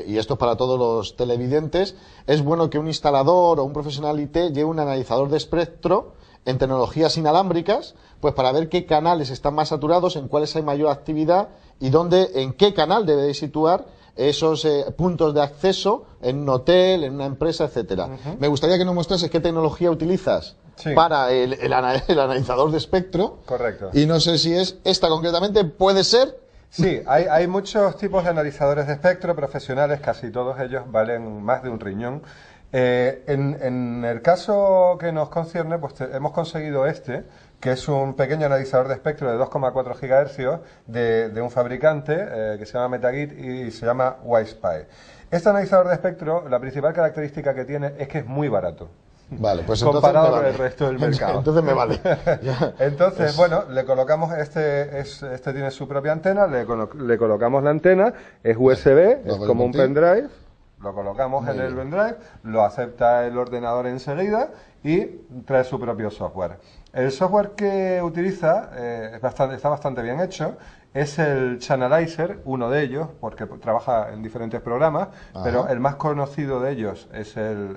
y esto es para todos los televidentes, es bueno que un instalador o un profesional IT lleve un analizador de espectro en tecnologías inalámbricas, pues para ver qué canales están más saturados, en cuáles hay mayor actividad y en qué canal debe situar esos puntos de acceso en un hotel, en una empresa, etcétera. Me gustaría que nos mostrases qué tecnología utilizas para el analizador de espectro. Correcto. Y no sé si es esta concretamente, puede ser. Sí, hay muchos tipos de analizadores de espectro profesionales, casi todos ellos valen más de un riñón. En el caso que nos concierne, pues hemos conseguido que es un pequeño analizador de espectro de 2,4 GHz de un fabricante que se llama Metagit y se llama WiSpy. Este analizador de espectro, la principal característica que tiene es que es muy barato. Vale, pues comparado entonces con el resto del mercado. Entonces me vale. Entonces, bueno, le colocamos este tiene su propia antena, le colocamos la antena, es USB, es como un pendrive, lo colocamos en el pendrive, lo acepta el ordenador enseguida y trae su propio software. El software que utiliza está bastante bien hecho. Es el Channelizer, uno de ellos, porque trabaja en diferentes programas, pero el más conocido de ellos es el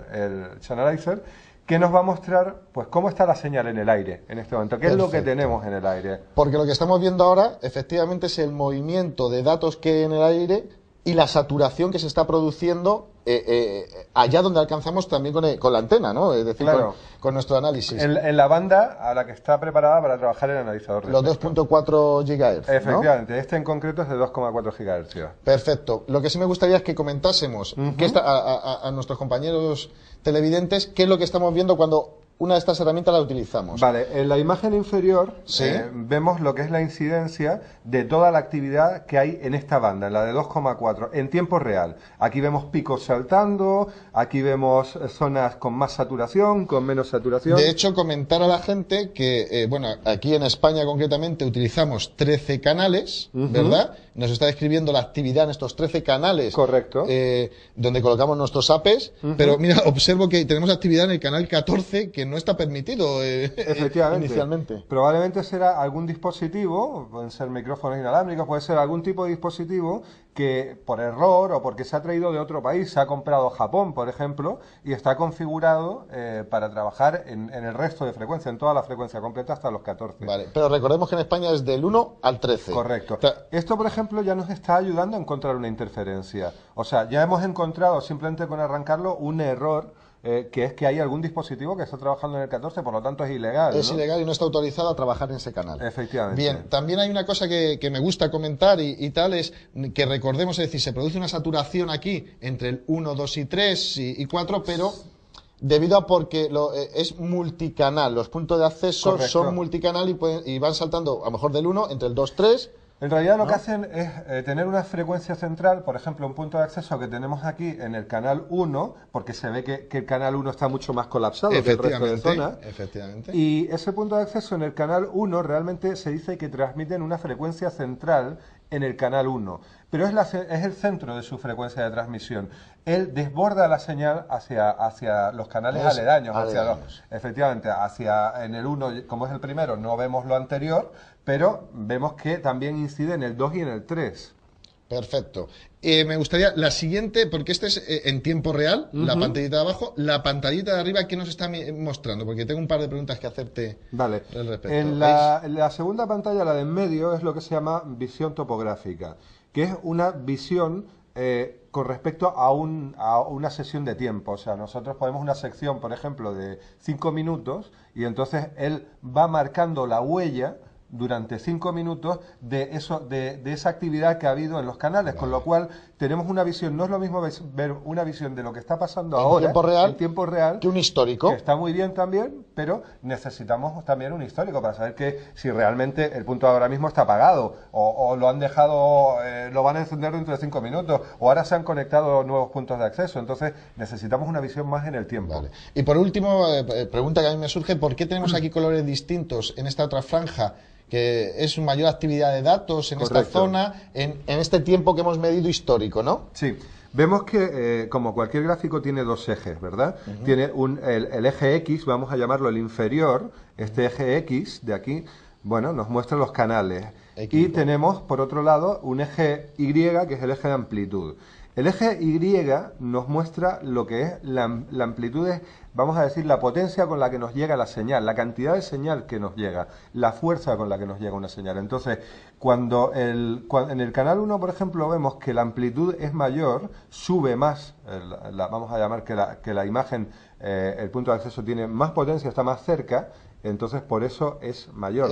Channelizer, que nos va a mostrar pues cómo está la señal en el aire en este momento, qué es lo que tenemos en el aire. Porque lo que estamos viendo ahora, efectivamente, es el movimiento de datos que hay en el aire y la saturación que se está produciendo allá donde alcanzamos también con la antena, ¿no? Es decir, claro, con nuestro análisis. En la banda a la que está preparada para trabajar el analizador de los espectro. 2.4 GHz. Efectivamente, ¿no? Este en concreto es de 2,4 GHz. Perfecto. Lo que sí me gustaría es que comentásemos a nuestros compañeros televidentes qué es lo que estamos viendo cuando una de estas herramientas la utilizamos. Vale, en la imagen inferior vemos lo que es la incidencia de toda la actividad que hay en esta banda, en la de 2,4, en tiempo real. Aquí vemos picos saltando, aquí vemos zonas con más saturación, con menos saturación. De hecho, comentar a la gente que, bueno, aquí en España concretamente utilizamos 13 canales, ¿verdad? nos está describiendo la actividad en estos 13 canales. Correcto. Donde colocamos nuestros APs, pero mira, observo que tenemos actividad en el canal 14 que no está permitido Efectivamente. inicialmente. Probablemente será algún dispositivo, pueden ser micrófonos inalámbricos, puede ser algún tipo de dispositivo que por error o porque se ha traído de otro país, se ha comprado Japón, por ejemplo, y está configurado para trabajar en el resto de frecuencia, en toda la frecuencia completa hasta los 14. Vale, pero recordemos que en España es del 1 al 13. Correcto. O sea, Esto, por ejemplo, ya nos está ayudando a encontrar una interferencia. O sea, ya hemos encontrado simplemente con arrancarlo un error, que es que hay algún dispositivo que está trabajando en el 14, por lo tanto es ilegal. es ¿no? ilegal y no está autorizado a trabajar en ese canal. Efectivamente. Bien, también hay una cosa que me gusta comentar y tal, es que recordemos, es decir, se produce una saturación aquí entre el 1, 2 y 3 y 4, pero debido a porque es multicanal, los puntos de acceso Correcto. son multicanal y van saltando a lo mejor del 1 entre el 2, 3. En realidad lo ¿no? que hacen es tener una frecuencia central, por ejemplo, un punto de acceso que tenemos aquí en el canal 1, porque se ve que el canal 1 está mucho más colapsado que el resto de zonas. Efectivamente. Y ese punto de acceso en el canal 1 realmente se dice que transmiten una frecuencia central en el canal 1, pero es el centro de su frecuencia de transmisión. Él desborda la señal hacia los canales aledaños, efectivamente, en el 1, como es el primero, no vemos lo anterior, pero vemos que también incide en el 2 y en el 3. Perfecto. Me gustaría la siguiente, porque este es en tiempo real, la pantallita de abajo, la pantallita de arriba, ¿qué nos está mostrando? Porque tengo un par de preguntas que hacerte Vale. al respecto. En la segunda pantalla, la de en medio, es lo que se llama visión topográfica, que es una visión con respecto a una sesión de tiempo. O sea, nosotros ponemos una sección, por ejemplo, de 5 minutos y entonces él va marcando la huella durante 5 minutos de esa actividad que ha habido en los canales, con lo cual tenemos una visión, no es lo mismo ver una visión de lo que está pasando ahora en tiempo real que un histórico, que está muy bien también, pero necesitamos también un histórico para saber que si realmente el punto ahora mismo está apagado o lo han dejado, lo van a encender dentro de 5 minutos o ahora se han conectado nuevos puntos de acceso, entonces necesitamos una visión más en el tiempo. Vale. Y por último, pregunta que a mí me surge, ¿por qué tenemos aquí colores distintos en esta otra franja? Que es mayor actividad de datos en esta zona, en este tiempo que hemos medido histórico, ¿no? Sí. Vemos que, como cualquier gráfico, tiene dos ejes, ¿verdad? Tiene el eje X, vamos a llamarlo el inferior, este eje X de aquí, bueno, nos muestra los canales. Y tenemos, por otro lado, un eje Y, que es el eje de amplitud. El eje Y nos muestra lo que es la amplitud, vamos a decir, la potencia con la que nos llega la señal, la cantidad de señal que nos llega, la fuerza con la que nos llega una señal. Entonces, cuando en el canal 1, por ejemplo, vemos que la amplitud es mayor, sube más, vamos a llamar que la imagen, el punto de acceso tiene más potencia, está más cerca, entonces por eso es mayor.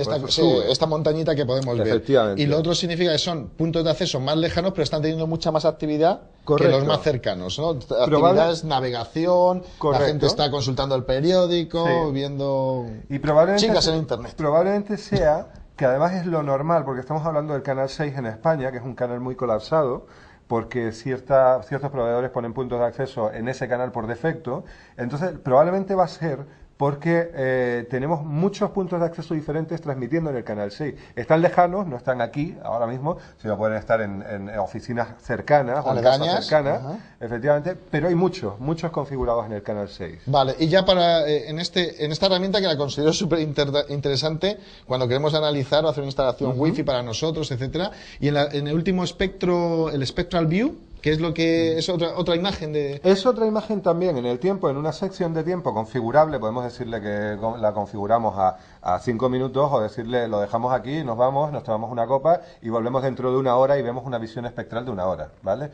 Esta montañita que podemos ver. Y lo otro significa que son puntos de acceso más lejanos, pero están teniendo mucha más actividad que los más cercanos, ¿no? Actividades, navegación, la gente está consultando el periódico, viendo chicas en internet. Probablemente sea que además es lo normal, porque estamos hablando del canal 6 en España, que es un canal muy colapsado, porque ciertos proveedores ponen puntos de acceso en ese canal por defecto. Entonces probablemente va a ser porque tenemos muchos puntos de acceso diferentes transmitiendo en el canal 6. Están lejanos, no están aquí ahora mismo, sino pueden estar en oficinas cercanas o en casas cercanas, efectivamente, pero hay muchos configurados en el canal 6. Vale, y ya para en esta herramienta que la considero súper interesante cuando queremos analizar o hacer una instalación Wi-Fi para nosotros, etcétera, y en el último espectro, el Spectral View, que es lo que es otra imagen de... Es otra imagen también en el tiempo, en una sección de tiempo configurable, podemos decirle que la configuramos a 5 minutos o decirle lo dejamos aquí, nos vamos, nos tomamos una copa y volvemos dentro de 1 hora y vemos una visión espectral de 1 hora, ¿vale?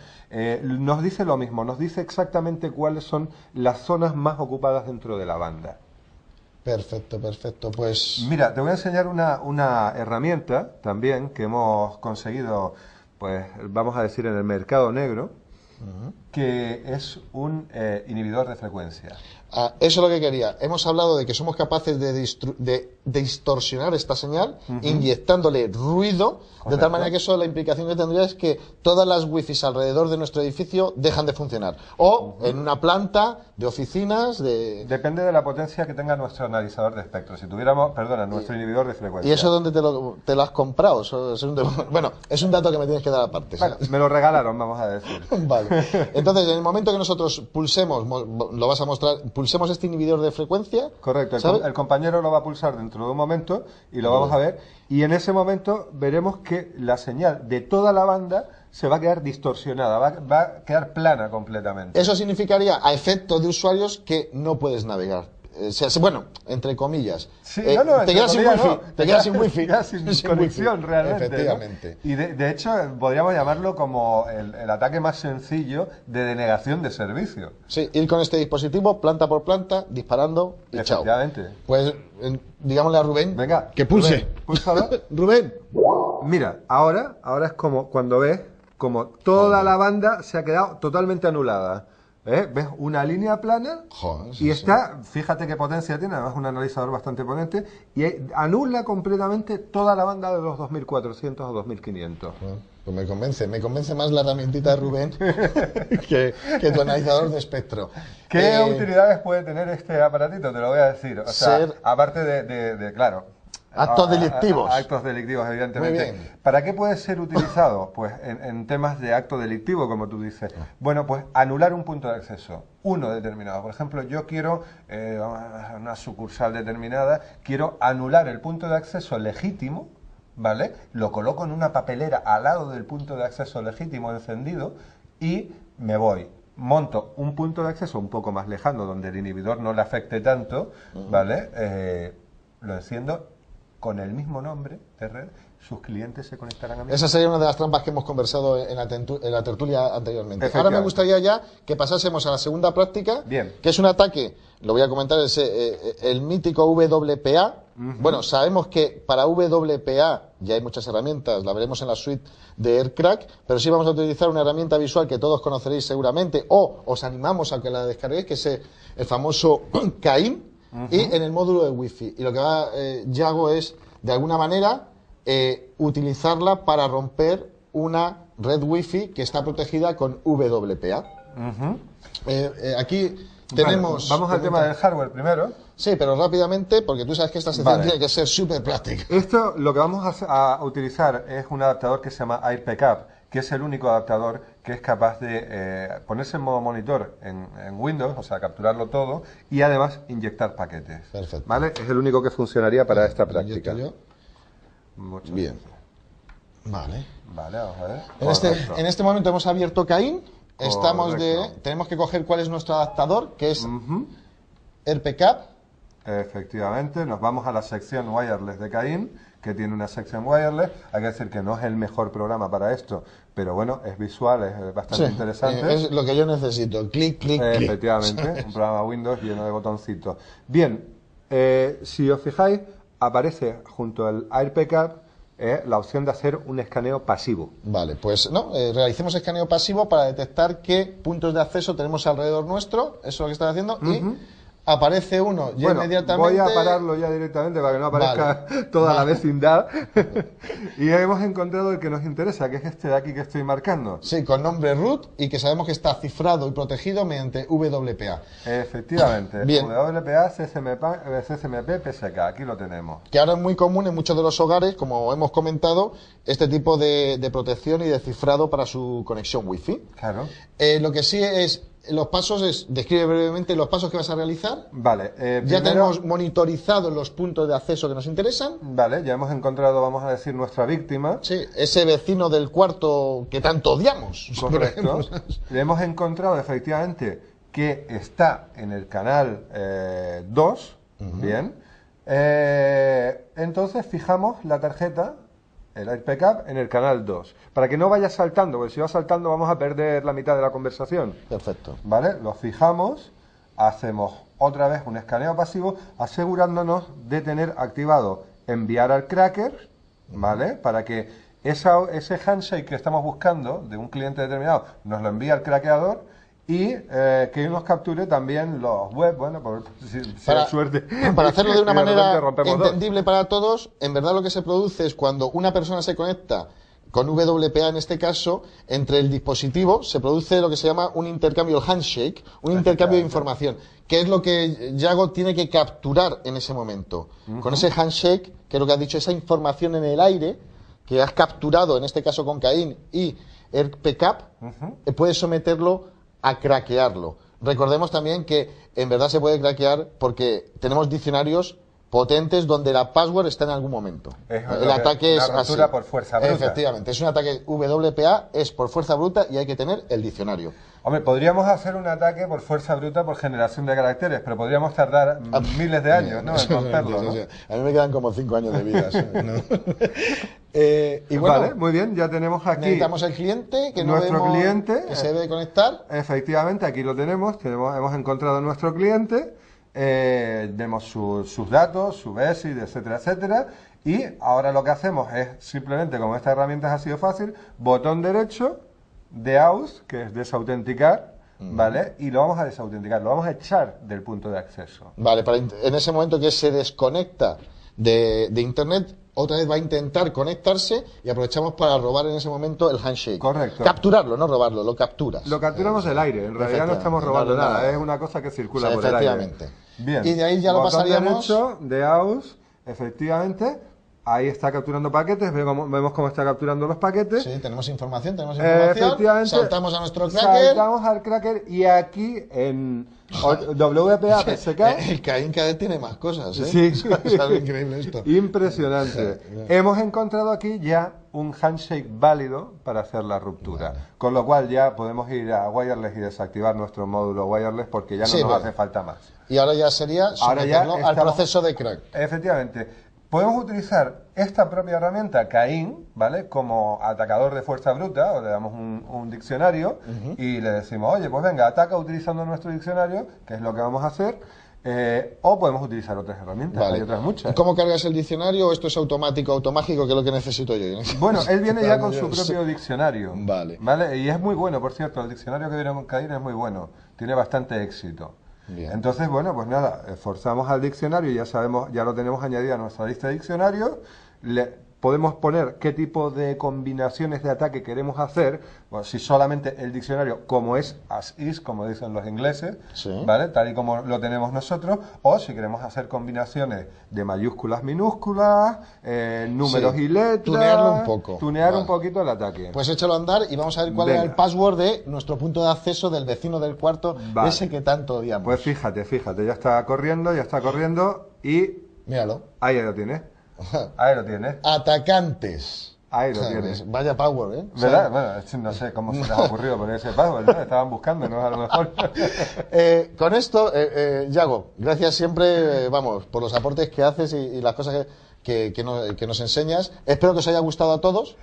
Nos dice lo mismo, nos dice exactamente cuáles son las zonas más ocupadas dentro de la banda. Perfecto, pues... Mira, te voy a enseñar una herramienta también que hemos conseguido, pues vamos a decir, en el mercado negro, que es un inhibidor de frecuencia. Eso es lo que quería. Hemos hablado de que somos capaces de distorsionar esta señal inyectándole ruido, de tal manera que eso, la implicación que tendría es que todas las wifis alrededor de nuestro edificio dejan de funcionar. O en una planta de oficinas, Depende de la potencia que tenga nuestro analizador de espectro. Si tuviéramos, perdona, nuestro inhibidor de frecuencia. ¿Y eso dónde te lo has comprado? Bueno, es un dato que me tienes que dar aparte. Bueno, me lo regalaron, vamos a decir. Vale. Entonces, en el momento que nosotros pulsemos, lo vas a mostrar, pulsemos este inhibidor de frecuencia. Correcto, ¿sabes? el compañero lo va a pulsar dentro de un momento y lo vamos a ver. Y en ese momento veremos que la señal de toda la banda se va a quedar distorsionada, va a quedar plana completamente. Eso significaría, a efecto de usuarios, que no puedes navegar. Bueno, entre comillas. Sí, te quedas sin wifi. no. Te quedas sin wifi. Te quedas sin conexión wifi. realmente. Efectivamente. ¿No? Y de hecho, podríamos llamarlo como el ataque más sencillo de denegación de servicio. Sí, ir con este dispositivo, planta por planta, disparando y chao. Efectivamente. Pues, digámosle a Rubén. Venga, que pulse. Rubén, púlsalo. Rubén. Mira, ahora es como cuando ves como toda la banda se ha quedado totalmente anulada. ¿Ves una línea plana? Joder, y está, fíjate qué potencia tiene, además un analizador bastante potente, y anula completamente toda la banda de los 2400 o 2500. Pues me convence más la herramientita de Rubén que tu analizador de espectro. ¿Qué utilidades puede tener este aparatito? Te lo voy a decir. O sea, aparte de claro, actos delictivos. Actos delictivos, evidentemente. Muy bien. ¿Para qué puede ser utilizado? Pues en temas de acto delictivo, como tú dices. Bueno, pues anular un punto de acceso, uno determinado. Por ejemplo, yo quiero, una sucursal determinada, quiero anular el punto de acceso legítimo, ¿vale? Lo coloco en una papelera al lado del punto de acceso legítimo encendido y me voy. Monto un punto de acceso un poco más lejano, donde el inhibidor no le afecte tanto, ¿vale? Lo enciendo con el mismo nombre de red, sus clientes se conectarán a mí. Esa sería una de las trampas que hemos conversado en la tertulia anteriormente. Ahora me gustaría ya que pasásemos a la segunda práctica, Bien. que es un ataque, lo voy a comentar, es el mítico WPA. Bueno, sabemos que para WPA ya hay muchas herramientas, la veremos en la suite de AirCrack, pero sí vamos a utilizar una herramienta visual que todos conoceréis seguramente, o os animamos a que la descarguéis, que es el famoso Cain. Y en el módulo de Wi-Fi. Y lo que yo hago es, de alguna manera, utilizarla para romper una red Wi-Fi que está protegida con WPA. Aquí tenemos... Vamos al tema del hardware primero. Sí, pero rápidamente, porque tú sabes que esta sección tiene que ser súper práctica. Esto, lo que vamos a utilizar es un adaptador que se llama AirPickup, que es el único adaptador que es capaz de ponerse en modo monitor en Windows, o sea, capturarlo todo, y además inyectar paquetes. Perfecto. ¿Vale? Es el único que funcionaría para esta práctica. Bien. Vale. Vale, vamos a ver. En este momento hemos abierto Cain. Tenemos que coger cuál es nuestro adaptador, que es AirPickup. Efectivamente, nos vamos a la sección wireless de Cain, que tiene una sección wireless. Hay que decir que no es el mejor programa para esto, pero bueno, es visual, es bastante interesante. Es lo que yo necesito. Clic, clic, clic. Efectivamente, un programa Windows lleno de botoncitos. Bien, si os fijáis, aparece junto al AirPickup la opción de hacer un escaneo pasivo. Vale, pues realicemos escaneo pasivo para detectar qué puntos de acceso tenemos alrededor nuestro, eso es lo que estás haciendo, y aparece uno ya inmediatamente. Voy a pararlo ya directamente para que no aparezca toda la vecindad. Y hemos encontrado el que nos interesa, que es este de aquí que estoy marcando. Sí, con nombre root y que sabemos que está cifrado y protegido mediante WPA. Efectivamente. Bien. WPA, CCMP, PSK. Aquí lo tenemos. Que ahora es muy común en muchos de los hogares, como hemos comentado, este tipo de protección y de cifrado para su conexión Wi-Fi. Claro. Lo que sí es... Los pasos describe brevemente los pasos que vas a realizar. Vale. Ya tenemos monitorizados los puntos de acceso que nos interesan. Vale, ya hemos encontrado, vamos a decir, nuestra víctima. Sí, ese vecino del cuarto que tanto odiamos. Correcto. Le hemos encontrado efectivamente que está en el canal 2. Bien. Entonces fijamos la tarjeta, el AirPickup, en el canal 2. Para que no vaya saltando, porque si va saltando vamos a perder la mitad de la conversación. Perfecto. ¿Vale? Lo fijamos, hacemos otra vez un escaneo pasivo, asegurándonos de tener activado enviar al cracker, ¿vale? Para que ese handshake que estamos buscando de un cliente determinado nos lo envía al craqueador y que nos capture también los web, bueno, si hay suerte. Para hacerlo de una y repente manera rompemos dos. entendible para todos, en verdad lo que se produce es cuando una persona se conecta con WPA en este caso, entre el dispositivo se produce lo que se llama un intercambio, el handshake, un intercambio de información, que es lo que Yago tiene que capturar en ese momento. Con ese handshake, que es lo que has dicho, esa información en el aire, que has capturado, en este caso con Caín y AirPcap, puedes someterlo a craquearlo. Recordemos también que en verdad se puede craquear porque tenemos diccionarios potentes donde la password está en algún momento. El ataque es así. Por fuerza bruta. Efectivamente, es un ataque WPA, es por fuerza bruta y hay que tener el diccionario. Hombre, podríamos hacer un ataque por fuerza bruta por generación de caracteres, pero podríamos tardar miles de años, ¿no? En romperlo, ¿no? A mí me quedan como 5 años de vida. ¿No? Y bueno, vale, muy bien, ya tenemos aquí. Necesitamos el cliente, que no nuestro vemos, cliente, que se debe conectar. Efectivamente, aquí lo tenemos, hemos encontrado nuestro cliente, vemos sus datos, su BESID, etcétera, etcétera. Y ahora lo que hacemos es simplemente, como esta herramienta ha sido fácil, botón derecho de aus, que es desautenticar, ¿vale? Y lo vamos a desautenticar, lo vamos a echar del punto de acceso. Vale, en ese momento que se desconecta de Internet, otra vez va a intentar conectarse y aprovechamos para robar en ese momento el handshake. Correcto. Capturarlo, no robarlo, lo capturas. Lo capturamos del aire, en realidad no estamos robando nada, es una cosa que circula por el aire. Efectivamente. Bien. Y de ahí ya lo Botón pasaríamos. derecho de aus, efectivamente. Ahí está capturando paquetes, vemos cómo está capturando los paquetes. Sí, tenemos información, Efectivamente. Saltamos a nuestro cracker. Saltamos al cracker y aquí en WPA PSK. El Caín cada vez tiene más cosas, ¿eh? Sí. Es algo increíble esto. Impresionante. Hemos encontrado aquí ya un handshake válido para hacer la ruptura. Vale. Con lo cual ya podemos ir a wireless y desactivar nuestro módulo wireless porque ya no nos hace falta más. Y ahora ya sería someterlo al proceso de crack. Efectivamente. Podemos utilizar esta propia herramienta, Caín, ¿vale? Como atacador de fuerza bruta, o le damos un diccionario y le decimos, oye, pues venga, ataca utilizando nuestro diccionario, que es lo que vamos a hacer, o podemos utilizar otras herramientas, Vale. hay otras muchas. ¿Cómo cargas el diccionario? ¿Esto es automático, automágico? ¿Qué es lo que necesito yo? Bueno, él viene ya con su propio diccionario. Vale. ¿Vale? Y es muy bueno, por cierto, el diccionario que viene con Caín es muy bueno, tiene bastante éxito. Bien. Entonces, bueno, pues nada, forzamos al diccionario, ya sabemos, ya lo tenemos añadido a nuestra lista de diccionarios, podemos poner qué tipo de combinaciones de ataque queremos hacer, bueno, si solamente el diccionario, como es as is, como dicen los ingleses, Sí. ¿vale? Tal y como lo tenemos nosotros, o si queremos hacer combinaciones de mayúsculas, minúsculas, números y letras, Tunearlo un poco. tunear Vale. un poquito el ataque. Pues échalo a andar y vamos a ver cuál Venga. era el password de nuestro punto de acceso del vecino del cuarto, Vale. ese que tanto odiamos. Pues fíjate, ya está corriendo y Míralo. ahí lo tienes. Ahí lo tienes. Atacantes. Ahí lo tienes. Vaya power, ¿eh? ¿Verdad? Bueno, no sé cómo se les ha ocurrido poner ese password, ¿no? Estaban buscándonos a lo mejor. Con esto, Yago, gracias siempre, vamos, por los aportes que haces y las cosas que nos enseñas. Espero que os haya gustado a todos.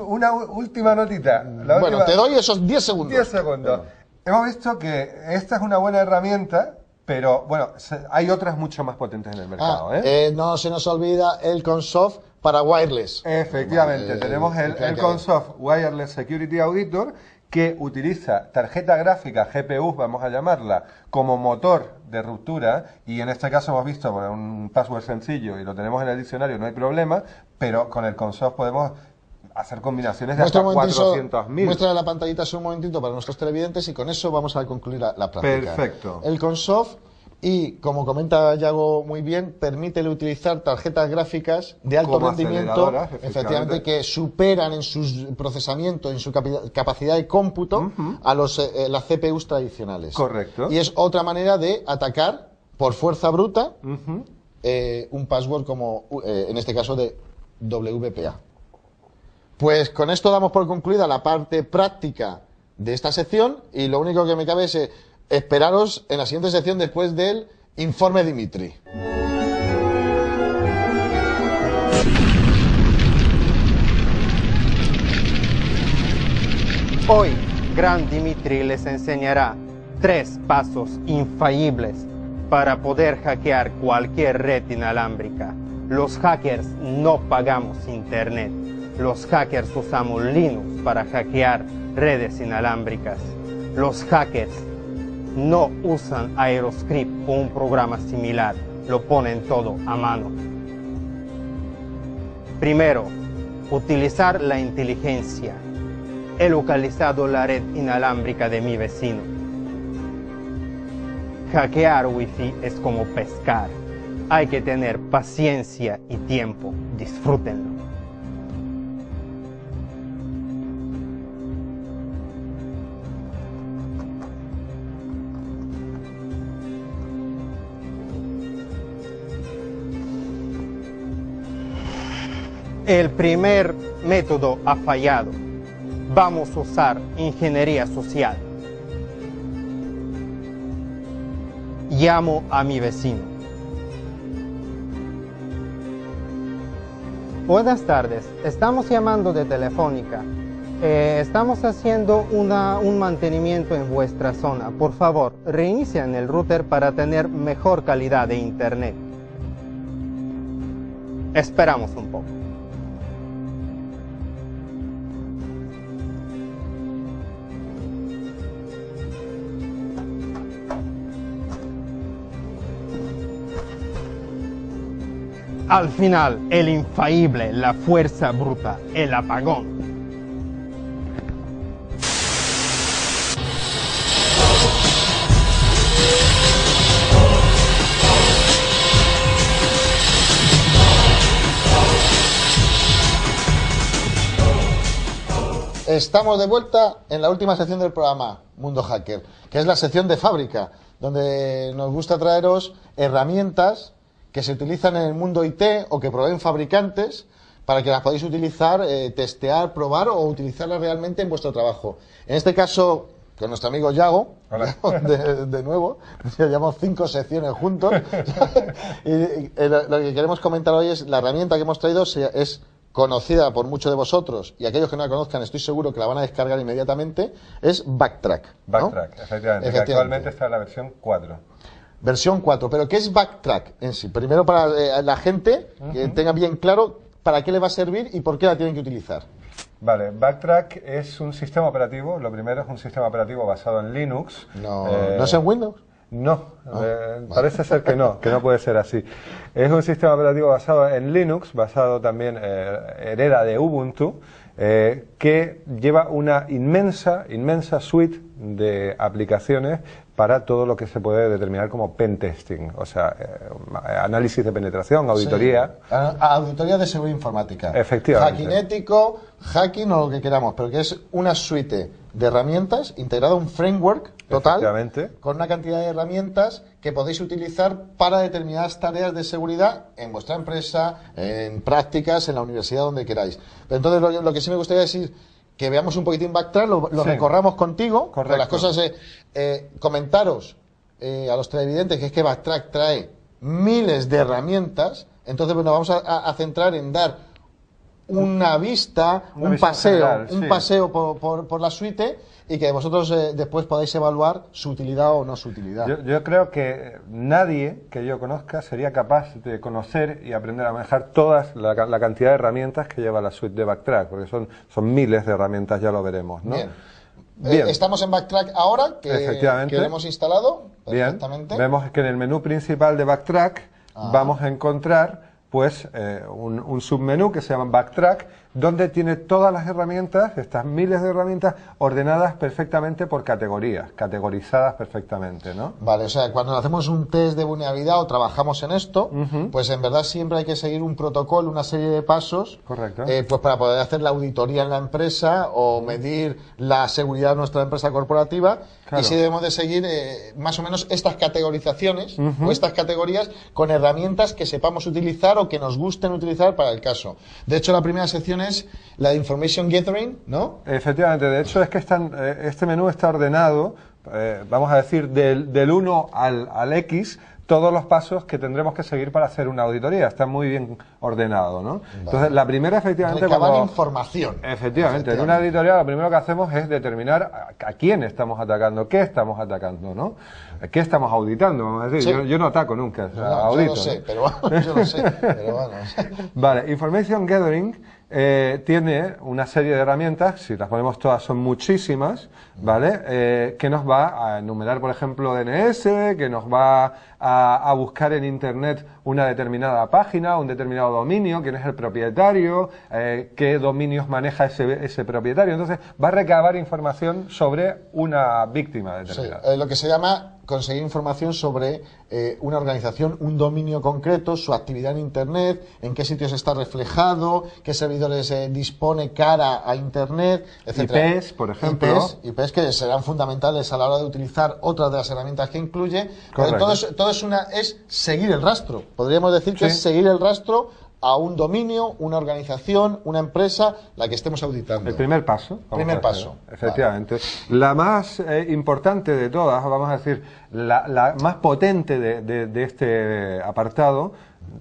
Una última notita. Bueno, te doy esos 10 segundos. 10 segundos. Hemos visto que esta es una buena herramienta, pero bueno, hay otras mucho más potentes en el mercado, No se nos olvida el Consoft para wireless. Efectivamente, Vale, tenemos el Consoft Wireless Security Auditor, que utiliza tarjeta gráfica, GPU, vamos a llamarla, como motor de ruptura, y en este caso hemos visto bueno, un password sencillo y lo tenemos en el diccionario, no hay problema, pero con el Consoft podemos hacer combinaciones de hasta 400.000. Muestra la pantallita un momentito para nuestros televidentes y con eso vamos a concluir la práctica. Perfecto. El Consoft, y como comenta Yago muy bien, permite utilizar tarjetas gráficas de alto Como rendimiento, aceleradoras, efectivamente, que superan en su procesamiento, en su capacidad de cómputo a las CPUs tradicionales. Correcto. Y es otra manera de atacar por fuerza bruta un password como, en este caso, de WPA. Pues con esto damos por concluida la parte práctica de esta sección y lo único que me cabe es esperaros en la siguiente sección después del informe Dimitri. Hoy, Gran Dimitri les enseñará 3 pasos infalibles para poder hackear cualquier red inalámbrica. Los hackers no pagamos internet. Los hackers usamos Linux para hackear redes inalámbricas. Los hackers no usan Aeroscript o un programa similar, lo ponen todo a mano. Primero, utilizar la inteligencia. He localizado la red inalámbrica de mi vecino. Hackear Wi-Fi es como pescar. Hay que tener paciencia y tiempo. Disfrútenlo. El primer método ha fallado. Vamos a usar ingeniería social. Llamo a mi vecino. Buenas tardes, estamos llamando de Telefónica. Estamos haciendo un mantenimiento en vuestra zona. Por favor, reinicien el router para tener mejor calidad de internet. Esperamos un poco. Al final, el infalible, la fuerza bruta, el apagón. Estamos de vuelta en la última sección del programa, Mundo Hacker, que es la sección de fábrica, donde nos gusta traeros herramientas que se utilizan en el mundo IT o que proveen fabricantes para que las podáis utilizar, testear, probar o utilizarlas realmente en vuestro trabajo. En este caso, con nuestro amigo Yago, de nuevo, ya llevamos 5 secciones juntos, y lo que queremos comentar hoy es la herramienta que hemos traído es conocida por muchos de vosotros, y aquellos que no la conozcan estoy seguro que la van a descargar inmediatamente, es Backtrack, ¿no? Backtrack, efectivamente, que actualmente está en la versión 4. Versión 4, pero ¿qué es Backtrack en sí? Primero para la gente que tenga bien claro para qué le va a servir y por qué la tienen que utilizar. Vale, Backtrack es un sistema operativo, lo primero es un sistema operativo basado en Linux. ¿No es en Windows? No, parece ser que no puede ser así. Es un sistema operativo basado en Linux, basado también, hereda de Ubuntu, que lleva una inmensa suite de aplicaciones para todo lo que se puede determinar como pentesting, o sea, análisis de penetración, auditoría. Sí. Auditoría de seguridad informática. Efectivamente. Hacking ético, hacking o lo que queramos, pero que es una suite de herramientas integrada a un framework total, con una cantidad de herramientas que podéis utilizar para determinadas tareas de seguridad en vuestra empresa, en prácticas, en la universidad, donde queráis. Pero entonces lo que sí me gustaría decir, que veamos un poquitín Backtrack, lo recorramos contigo, con las cosas, comentaros a los televidentes que es que Backtrack trae miles de herramientas, entonces bueno, vamos a centrar en dar una vista, un paseo por la suite, y que vosotros después podáis evaluar su utilidad o no su utilidad. Yo creo que nadie que yo conozca sería capaz de conocer y aprender a manejar todas la cantidad de herramientas que lleva la suite de Backtrack, porque son miles de herramientas, ya lo veremos, ¿no? Bien. Estamos en Backtrack ahora, que lo hemos instalado perfectamente. Vemos que en el menú principal de Backtrack vamos a encontrar pues un submenú que se llama Backtrack, donde tiene todas las herramientas, estas miles de herramientas, ordenadas perfectamente por categorías, categorizadas perfectamente, ¿no? Vale, o sea, cuando hacemos un test de vulnerabilidad o trabajamos en esto, pues en verdad siempre hay que seguir un protocolo, una serie de pasos, correcto, pues para poder hacer la auditoría en la empresa o medir la seguridad de nuestra empresa corporativa, y sí debemos de seguir más o menos estas categorizaciones o estas categorías con herramientas que sepamos utilizar o que nos gusten utilizar para el caso. De hecho, la primera sección es la de Information Gathering, ¿no? Efectivamente, de hecho es que este menú está ordenado, vamos a decir, del 1 al X, todos los pasos que tendremos que seguir para hacer una auditoría. Está muy bien ordenado, ¿no? Vale. Entonces, la primera, efectivamente... Recabar información. Efectivamente, en una auditoría lo primero que hacemos es determinar a quién estamos atacando, qué estamos atacando, ¿no? ¿Qué estamos auditando? Vamos a decir, sí. Yo no ataco nunca, no, audito. Yo lo sé, pero bueno. Vale, Information Gathering tiene una serie de herramientas, si las ponemos todas son muchísimas, ¿vale? Que nos va a enumerar, por ejemplo, DNS, que nos va a buscar en Internet una determinada página, un determinado dominio, quién es el propietario, qué dominios maneja ese propietario. Entonces va a recabar información sobre una víctima determinada. Sí, lo que se llama conseguir información sobre una organización, un dominio concreto, su actividad en Internet, en qué sitios está reflejado, qué servidores dispone cara a Internet, etc. IPs, por ejemplo. IPs que serán fundamentales a la hora de utilizar otras de las herramientas que incluye. Correcto. Todo es seguir el rastro. Podríamos decir que Sí. es seguir el rastro a un dominio, una organización, una empresa, la que estemos auditando. El primer paso. Primer paso. Efectivamente. La más importante de todas, vamos a decir, la más potente de este apartado,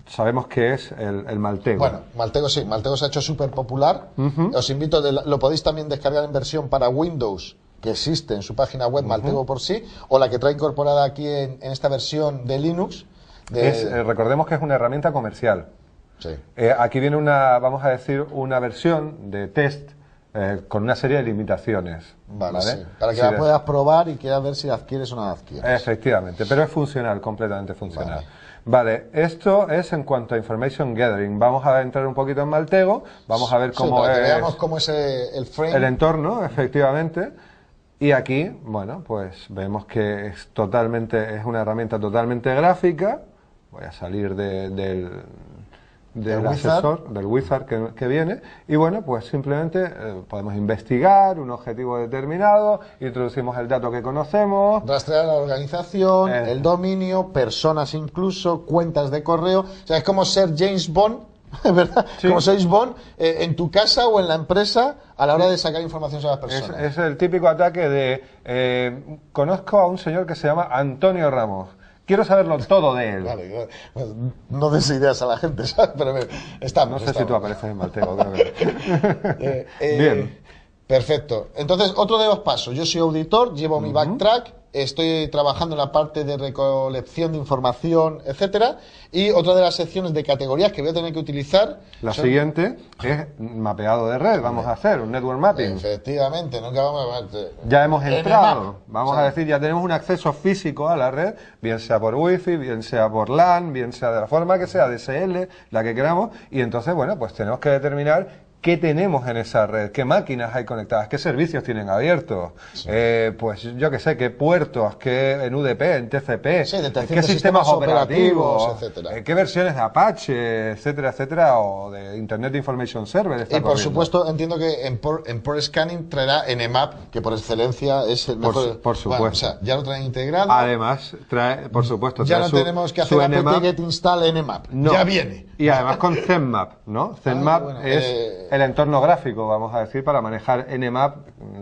sabemos que es el Maltego. Bueno, Maltego sí, Maltego se ha hecho súper popular. Os invito, lo podéis también descargar en versión para Windows, que existe en su página web, Maltego por sí, o la que trae incorporada aquí en esta versión de Linux. Recordemos que es una herramienta comercial. Sí. Aquí viene vamos a decir, una versión de test con una serie de limitaciones. Vale, ¿vale? sí. Para que Sí, la puedas probar y quieras ver si la adquieres o no la adquieres. Efectivamente, pero es funcional, completamente funcional. Vale, esto es en cuanto a Information Gathering. Vamos a entrar un poquito en Maltego, vamos a ver cómo para que es veamos cómo es el frame. el entorno, efectivamente. Y aquí, bueno, pues vemos que es una herramienta totalmente gráfica. Voy a salir del asesor, del wizard que viene, y bueno, pues simplemente podemos investigar un objetivo determinado, introducimos el dato que conocemos, Rastrear la organización, el dominio, personas incluso, cuentas de correo. O sea, es como ser James Bond, ¿verdad? Sí. Como James Bond en tu casa o en la empresa a la hora de sacar información sobre las personas. es el típico ataque de conozco a un señor que se llama Antonio Ramos. Quiero saberlo todo de él. Vale, no des ideas a la gente, ¿sabes? Pero estamos. No sé si tú apareces en Maltego. Creo que... Bien. Perfecto. Entonces, otro de los pasos. Yo soy auditor, llevo mi backtrack, estoy trabajando en la parte de recolección de información, etcétera. Y otra de las secciones de categorías que voy a tener que utilizar. La siguiente es mapeado de red. Vamos a hacer un network mapping. Efectivamente, nunca vamos a... Ya hemos entrado, NMAP. vamos a decir, ya tenemos un acceso físico a la red, bien sea por Wi-Fi, bien sea por LAN, bien sea de la forma que sea, DSL, la que queramos, y entonces, bueno, pues tenemos que determinar qué tenemos en esa red, qué máquinas hay conectadas, qué servicios tienen abiertos, pues yo qué sé, qué puertos, qué en UDP, en TCP, Sí, detección qué de sistemas sistemas operativos, operativos, etcétera. qué versiones de Apache, etcétera, etcétera, o de Internet Information Server está Y por corriendo. supuesto, entiendo que en Port Scanning traerá NMAP, que por excelencia es el mejor. por supuesto. Bueno, o sea, ya lo traen integrado. Además, trae, por supuesto, ya trae no tenemos que hacer NMAP. apt-get install NMAP. No. Ya viene. Y además con ZenMap, ¿no? ZenMap bueno, es el entorno gráfico, vamos a decir, para manejar NMAP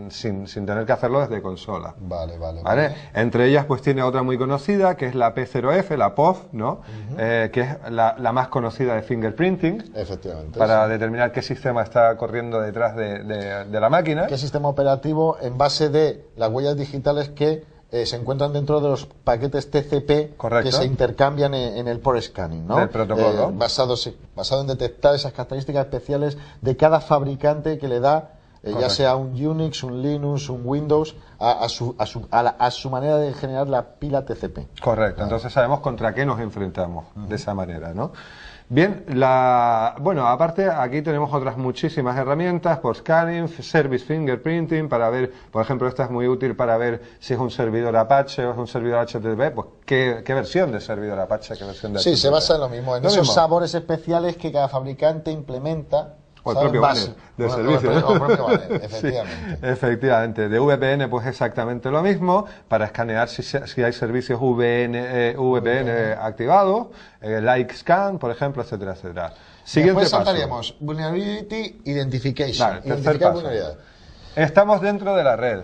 sin tener que hacerlo desde consola. Vale. ¿Vale? Entre ellas, pues tiene otra muy conocida, que es la P0F, la POF, ¿no? Que es la más conocida de fingerprinting, Efectivamente. para determinar qué sistema está corriendo detrás de la máquina. ¿Qué sistema operativo en base de las huellas digitales que se encuentran dentro de los paquetes TCP Correcto. que se intercambian en el Port Scanning, ¿no? Del protocolo. Basado en detectar esas características especiales de cada fabricante que le da, ya Correcto. sea un Unix, un Linux, un Windows, a su manera de generar la pila TCP. Correcto, entonces sabemos contra qué nos enfrentamos de esa manera, ¿no? Bien, bueno, aparte aquí tenemos otras muchísimas herramientas, por scanning, service fingerprinting, para ver, por ejemplo, esta es muy útil para ver si es un servidor Apache o es un servidor HTTP, pues qué versión de servidor Apache, qué versión de Sí, HTTP. se basa en lo mismo, en Lo esos mismo. sabores especiales que cada fabricante implementa. O el ¿sabes? propio Base. banner del O servicio. el propio banner, Sí, efectivamente. efectivamente. De VPN, pues exactamente lo mismo, para escanear si hay servicios VPN activados, like scan, por ejemplo, etcétera, etcétera. Siguiente Después paso. saltaríamos Vulnerability Identification. Vale, tercer Identificar paso. vulnerabilidad. Estamos dentro de la red.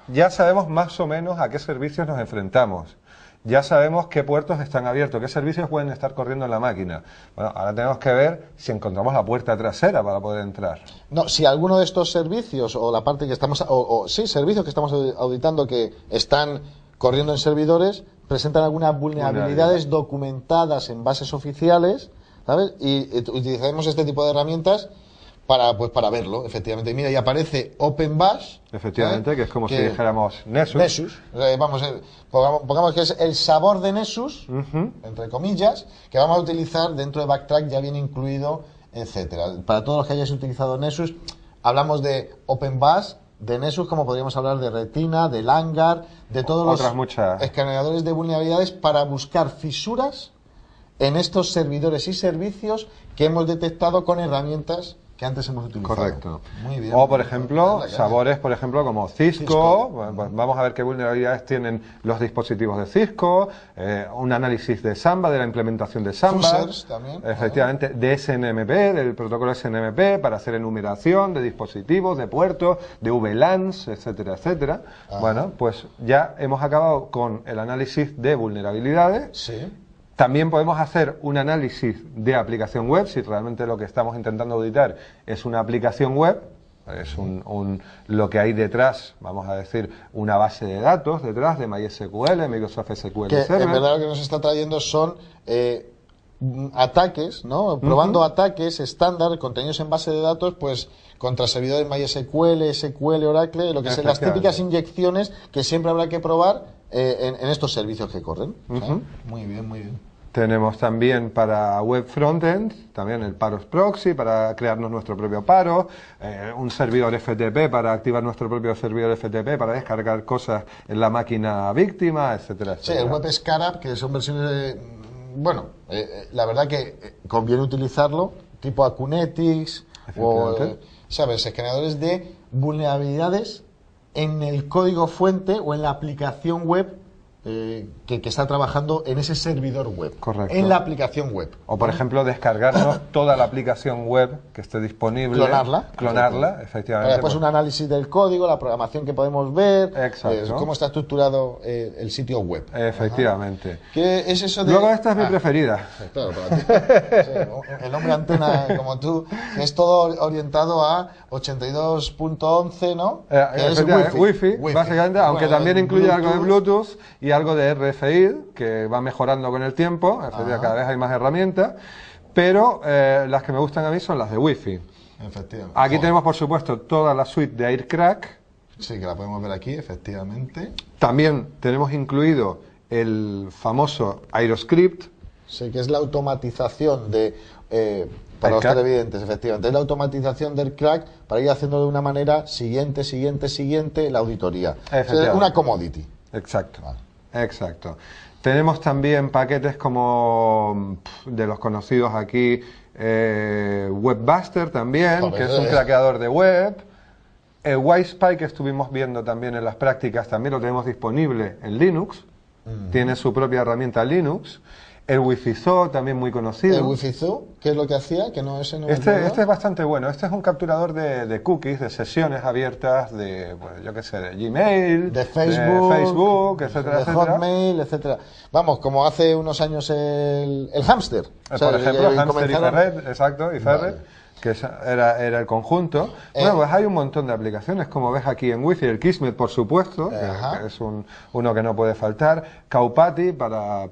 Ya sabemos más o menos a qué servicios nos enfrentamos. Ya sabemos qué puertos están abiertos, qué servicios pueden estar corriendo en la máquina. Bueno, ahora tenemos que ver si encontramos la puerta trasera para poder entrar. No, si alguno de estos servicios o la parte que estamos servicios que estamos auditando que están corriendo en servidores presentan algunas vulnerabilidades documentadas en bases oficiales, ¿sabes? Y utilizaremos este tipo de herramientas para verlo, efectivamente. Mira, y aparece OpenBash. Efectivamente, que es como si dijéramos Nessus. Nessus. Pongamos que es el sabor de Nessus, entre comillas, que vamos a utilizar dentro de Backtrack, ya viene incluido, etcétera. Para todos los que hayáis utilizado Nessus, hablamos de OpenBash, de Nessus, como podríamos hablar de Retina, de Langar, de todos los muchas escaneadores de vulnerabilidades para buscar fisuras en estos servidores y servicios que hemos detectado con herramientas que antes hemos utilizado. Correcto. Muy bien. O, por ejemplo, sabores, por ejemplo, como Cisco. Pues vamos a ver qué vulnerabilidades tienen los dispositivos de Cisco. Un análisis de Samba, de la implementación de Samba. Fusers también. Efectivamente, de SNMP, del protocolo SNMP, para hacer enumeración de dispositivos, de puertos, de VLANs, etcétera, etcétera. Bueno, pues ya hemos acabado con el análisis de vulnerabilidades. Sí. También podemos hacer un análisis de aplicación web, si realmente lo que estamos intentando auditar es una aplicación web, es lo que hay detrás, vamos a decir, una base de datos detrás de MySQL, Microsoft SQL Que Server. en verdad lo que nos está trayendo son ataques, ¿no? Probando ataques estándar, contenidos en base de datos, pues contra servidores MySQL, SQL, Oracle, lo que son las típicas inyecciones que siempre habrá que probar en estos servicios que corren. Muy bien, muy bien. Tenemos también para web frontend, también el Paros Proxy para crearnos nuestro propio paro, un servidor FTP para activar nuestro propio servidor FTP para descargar cosas en la máquina víctima, etcétera, etcétera. Sí, el Web Scarab, que son versiones de... Bueno, la verdad que conviene utilizarlo, tipo Acunetics o, ¿sabes? Escaneadores de vulnerabilidades en el código fuente o en la aplicación web que está trabajando en ese servidor web. Correcto. En la aplicación web. O, por ejemplo, descargarnos toda la aplicación web que esté disponible. Clonarla, efectivamente. Después un análisis del código, la programación que podemos ver. Exacto. Cómo está estructurado el sitio web. Efectivamente. ¿Qué es eso de...? Luego esta es mi preferida. Claro, para ti. Sí, el hombre antena como tú, que es todo orientado a 82.11, ¿no? Que es Wi-Fi, básicamente, aunque también incluye algo de Bluetooth y algo de RFID, que va mejorando con el tiempo, cada vez hay más herramientas, pero las que me gustan a mí son las de Wi-Fi. Efectivamente. Aquí tenemos, por supuesto, toda la suite de AirCrack. Sí, que la podemos ver aquí, efectivamente. También tenemos incluido el famoso Aeroscript. Sí, que es la automatización de... para los televidentes, efectivamente. Es la automatización del crack para ir haciendo de una manera siguiente la auditoría. Una commodity. Exacto. Vale. Exacto. Tenemos también paquetes como de los conocidos aquí, WebBuster también, que es un craqueador de web. El WiSpy que estuvimos viendo también en las prácticas, también lo tenemos disponible en Linux. Tiene su propia herramienta Linux. El Wi-Fi Zoo, también muy conocido. ¿El Wi-Fi Zoo? ¿Qué es lo que hacía? Que no, ese no este es bastante bueno. Este es un capturador de cookies, de sesiones abiertas de, pues, yo qué sé, de Gmail, de Facebook, etcétera, de etcétera. Hotmail, etcétera. Vamos, como hace unos años el Hamster. Por ejemplo, Hamster y Ferret, exacto, y Ferret. Vale. Que era el conjunto. Bueno, pues hay un montón de aplicaciones, como ves aquí en Wi-Fi, el Kismet, por supuesto, que es uno que no puede faltar, Kaupati para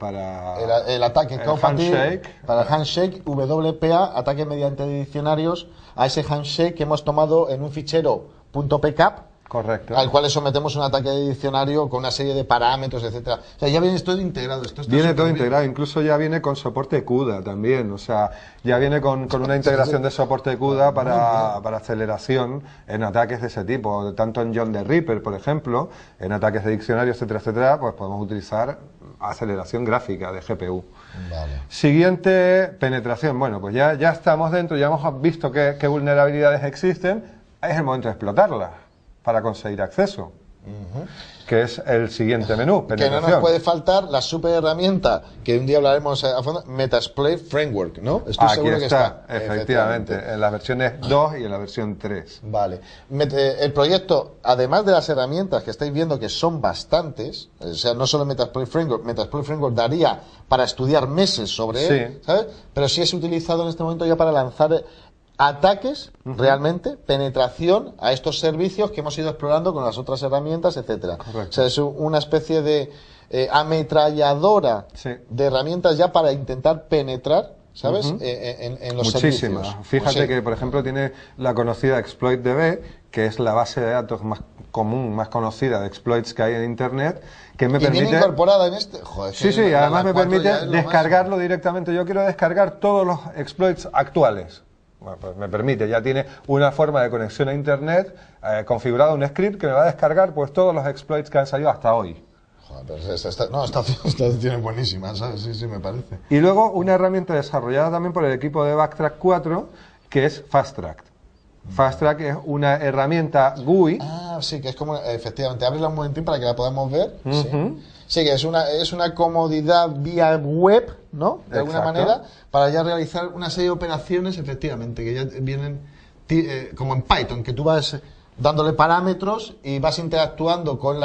el ataque Kaupati, handshake. Para el handshake, WPA, ataque mediante diccionarios a ese handshake que hemos tomado en un fichero .pcap. Correcto. Al cual le sometemos un ataque de diccionario con una serie de parámetros, etcétera. O sea, ya viene todo integrado. Viene todo integrado, incluso ya viene con soporte CUDA también. O sea, ya viene con una integración de soporte CUDA para aceleración en ataques de ese tipo. Tanto en John the Ripper, por ejemplo, en ataques de diccionario, etcétera, etcétera, pues podemos utilizar aceleración gráfica de GPU. Vale. Siguiente, penetración. Bueno, pues ya estamos dentro, ya hemos visto qué vulnerabilidades existen. Es el momento de explotarlas para conseguir acceso, que es el siguiente menú, penetración. Que no nos puede faltar la super herramienta, que un día hablaremos a fondo, Metasploit Framework, ¿no? Estoy Aquí seguro está, que está, efectivamente, en las versiones 2 y en la versión 3. Vale. El proyecto, además de las herramientas que estáis viendo, que son bastantes, o sea, no solo Metasploit Framework daría para estudiar meses sobre él, ¿sabes? Pero sí es utilizado en este momento ya para lanzar ataques, realmente, penetración a estos servicios que hemos ido explorando con las otras herramientas, etcétera. O sea, es una especie de ametralladora de herramientas ya para intentar penetrar ¿sabes? En los Muchísimas. servicios. Fíjate Sí. que, por ejemplo, tiene la conocida ExploitDB, que es la base de datos más común, más conocida de exploits que hay en Internet, que me Y viene permite... incorporada en este... Joder, Sí, que sí, la- además la me 4 permite ya es lo descargarlo directamente. Yo quiero descargar todos los exploits actuales. Bueno, pues me permite, ya tiene una forma de conexión a Internet, configurado un script que me va a descargar pues todos los exploits que han salido hasta hoy. Joder, pero esta opción es buenísima, ¿sabes? Sí, sí, me parece. Y luego una herramienta desarrollada también por el equipo de Backtrack 4, que es FastTrack. FastTrack es una herramienta GUI. Ah, sí, que es como, efectivamente, ábrela un momentín para que la podamos ver. Sí. Sí, que es una comodidad vía web, ¿no? De alguna Exacto. manera, para ya realizar una serie de operaciones, efectivamente, que ya vienen como en Python, que tú vas dándole parámetros y vas interactuando con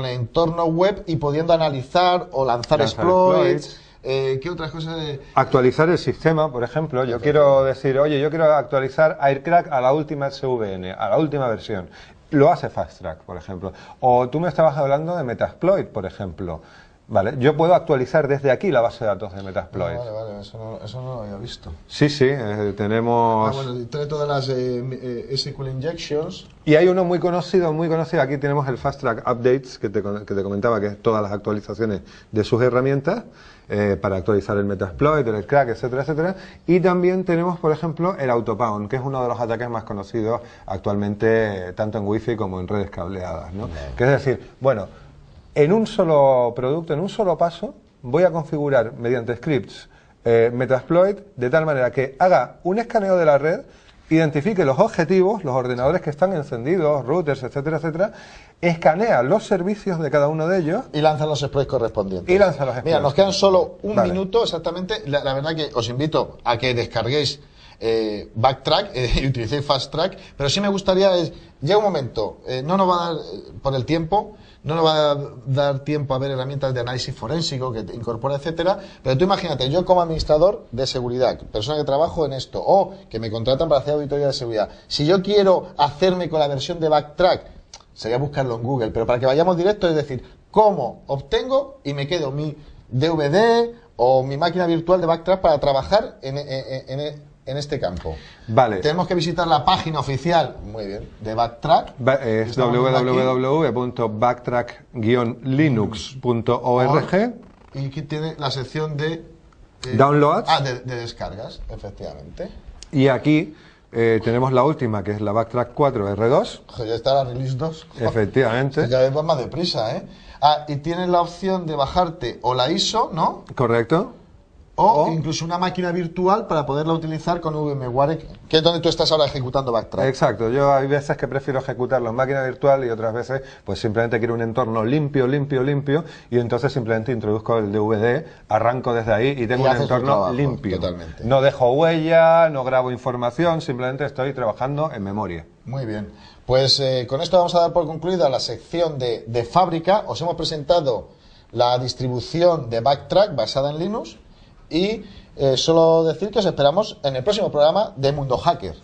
el entorno web y pudiendo analizar o lanzar exploits. ¿Qué otras cosas? Actualizar el sistema, por ejemplo. Yo quiero decir, oye, yo quiero actualizar Aircrack a la última SVN, a la última versión. Lo hace FastTrack, por ejemplo. O tú me estabas hablando de Metasploit, por ejemplo. Vale, yo puedo actualizar desde aquí la base de datos de Metasploit. Vale, eso no lo había visto. Sí, sí, tenemos... Ah, bueno, y trae todas las SQL injections. Y hay uno muy conocido, aquí tenemos el FastTrack Updates, que te comentaba, que es todas las actualizaciones de sus herramientas, para actualizar el Metasploit, el crack, etcétera, etcétera. Y también tenemos, por ejemplo, el Autopound, que es uno de los ataques más conocidos actualmente, tanto en Wi-Fi como en redes cableadas, ¿no? Que es decir, bueno, en un solo producto, en un solo paso, voy a configurar mediante scripts Metasploit de tal manera que haga un escaneo de la red, identifique los objetivos, los ordenadores que están encendidos, routers, etcétera, etcétera, escanea los servicios de cada uno de ellos Y lanzan los exploits correspondientes. y lanza los exploits. Mira, nos quedan solo un Vale. minuto exactamente. La verdad que os invito a que descarguéis Backtrack y utilicéis FastTrack, pero sí me gustaría, llega un momento, no nos va a dar, por el tiempo, no nos va a dar tiempo a ver herramientas de análisis forénsico que incorpora, etcétera, pero tú imagínate, yo como administrador de seguridad, persona que trabajo en esto, o que me contratan para hacer auditoría de seguridad, si yo quiero hacerme con la versión de Backtrack, sería buscarlo en Google, pero para que vayamos directo, es decir, cómo obtengo y me quedo mi DVD o mi máquina virtual de Backtrack para trabajar en este campo. Vale. Tenemos que visitar la página oficial, muy bien, de Backtrack. Es Estamos viendo aquí. www.backtrack-linux.org. Y aquí tiene la sección de... Downloads. De descargas, efectivamente. Y aquí tenemos la última, que es la Backtrack 4 R2. Joder, ya está la Release 2. Efectivamente. Cada vez va más deprisa, ¿eh? Y tienes la opción de bajarte o la ISO, ¿no? Correcto. O incluso una máquina virtual para poderla utilizar con VMware, que es donde tú estás ahora ejecutando Backtrack. Exacto, yo hay veces que prefiero ejecutarlo en máquina virtual y otras veces pues simplemente quiero un entorno limpio y entonces simplemente introduzco el DVD, arranco desde ahí y tengo Y un haces tu entorno trabajo, limpio. totalmente. No dejo huella, no grabo información, simplemente estoy trabajando en memoria. Muy bien. Pues con esto vamos a dar por concluida la sección de fábrica. Os hemos presentado la distribución de Backtrack basada en Linux y solo decir que os esperamos en el próximo programa de Mundo Hacker.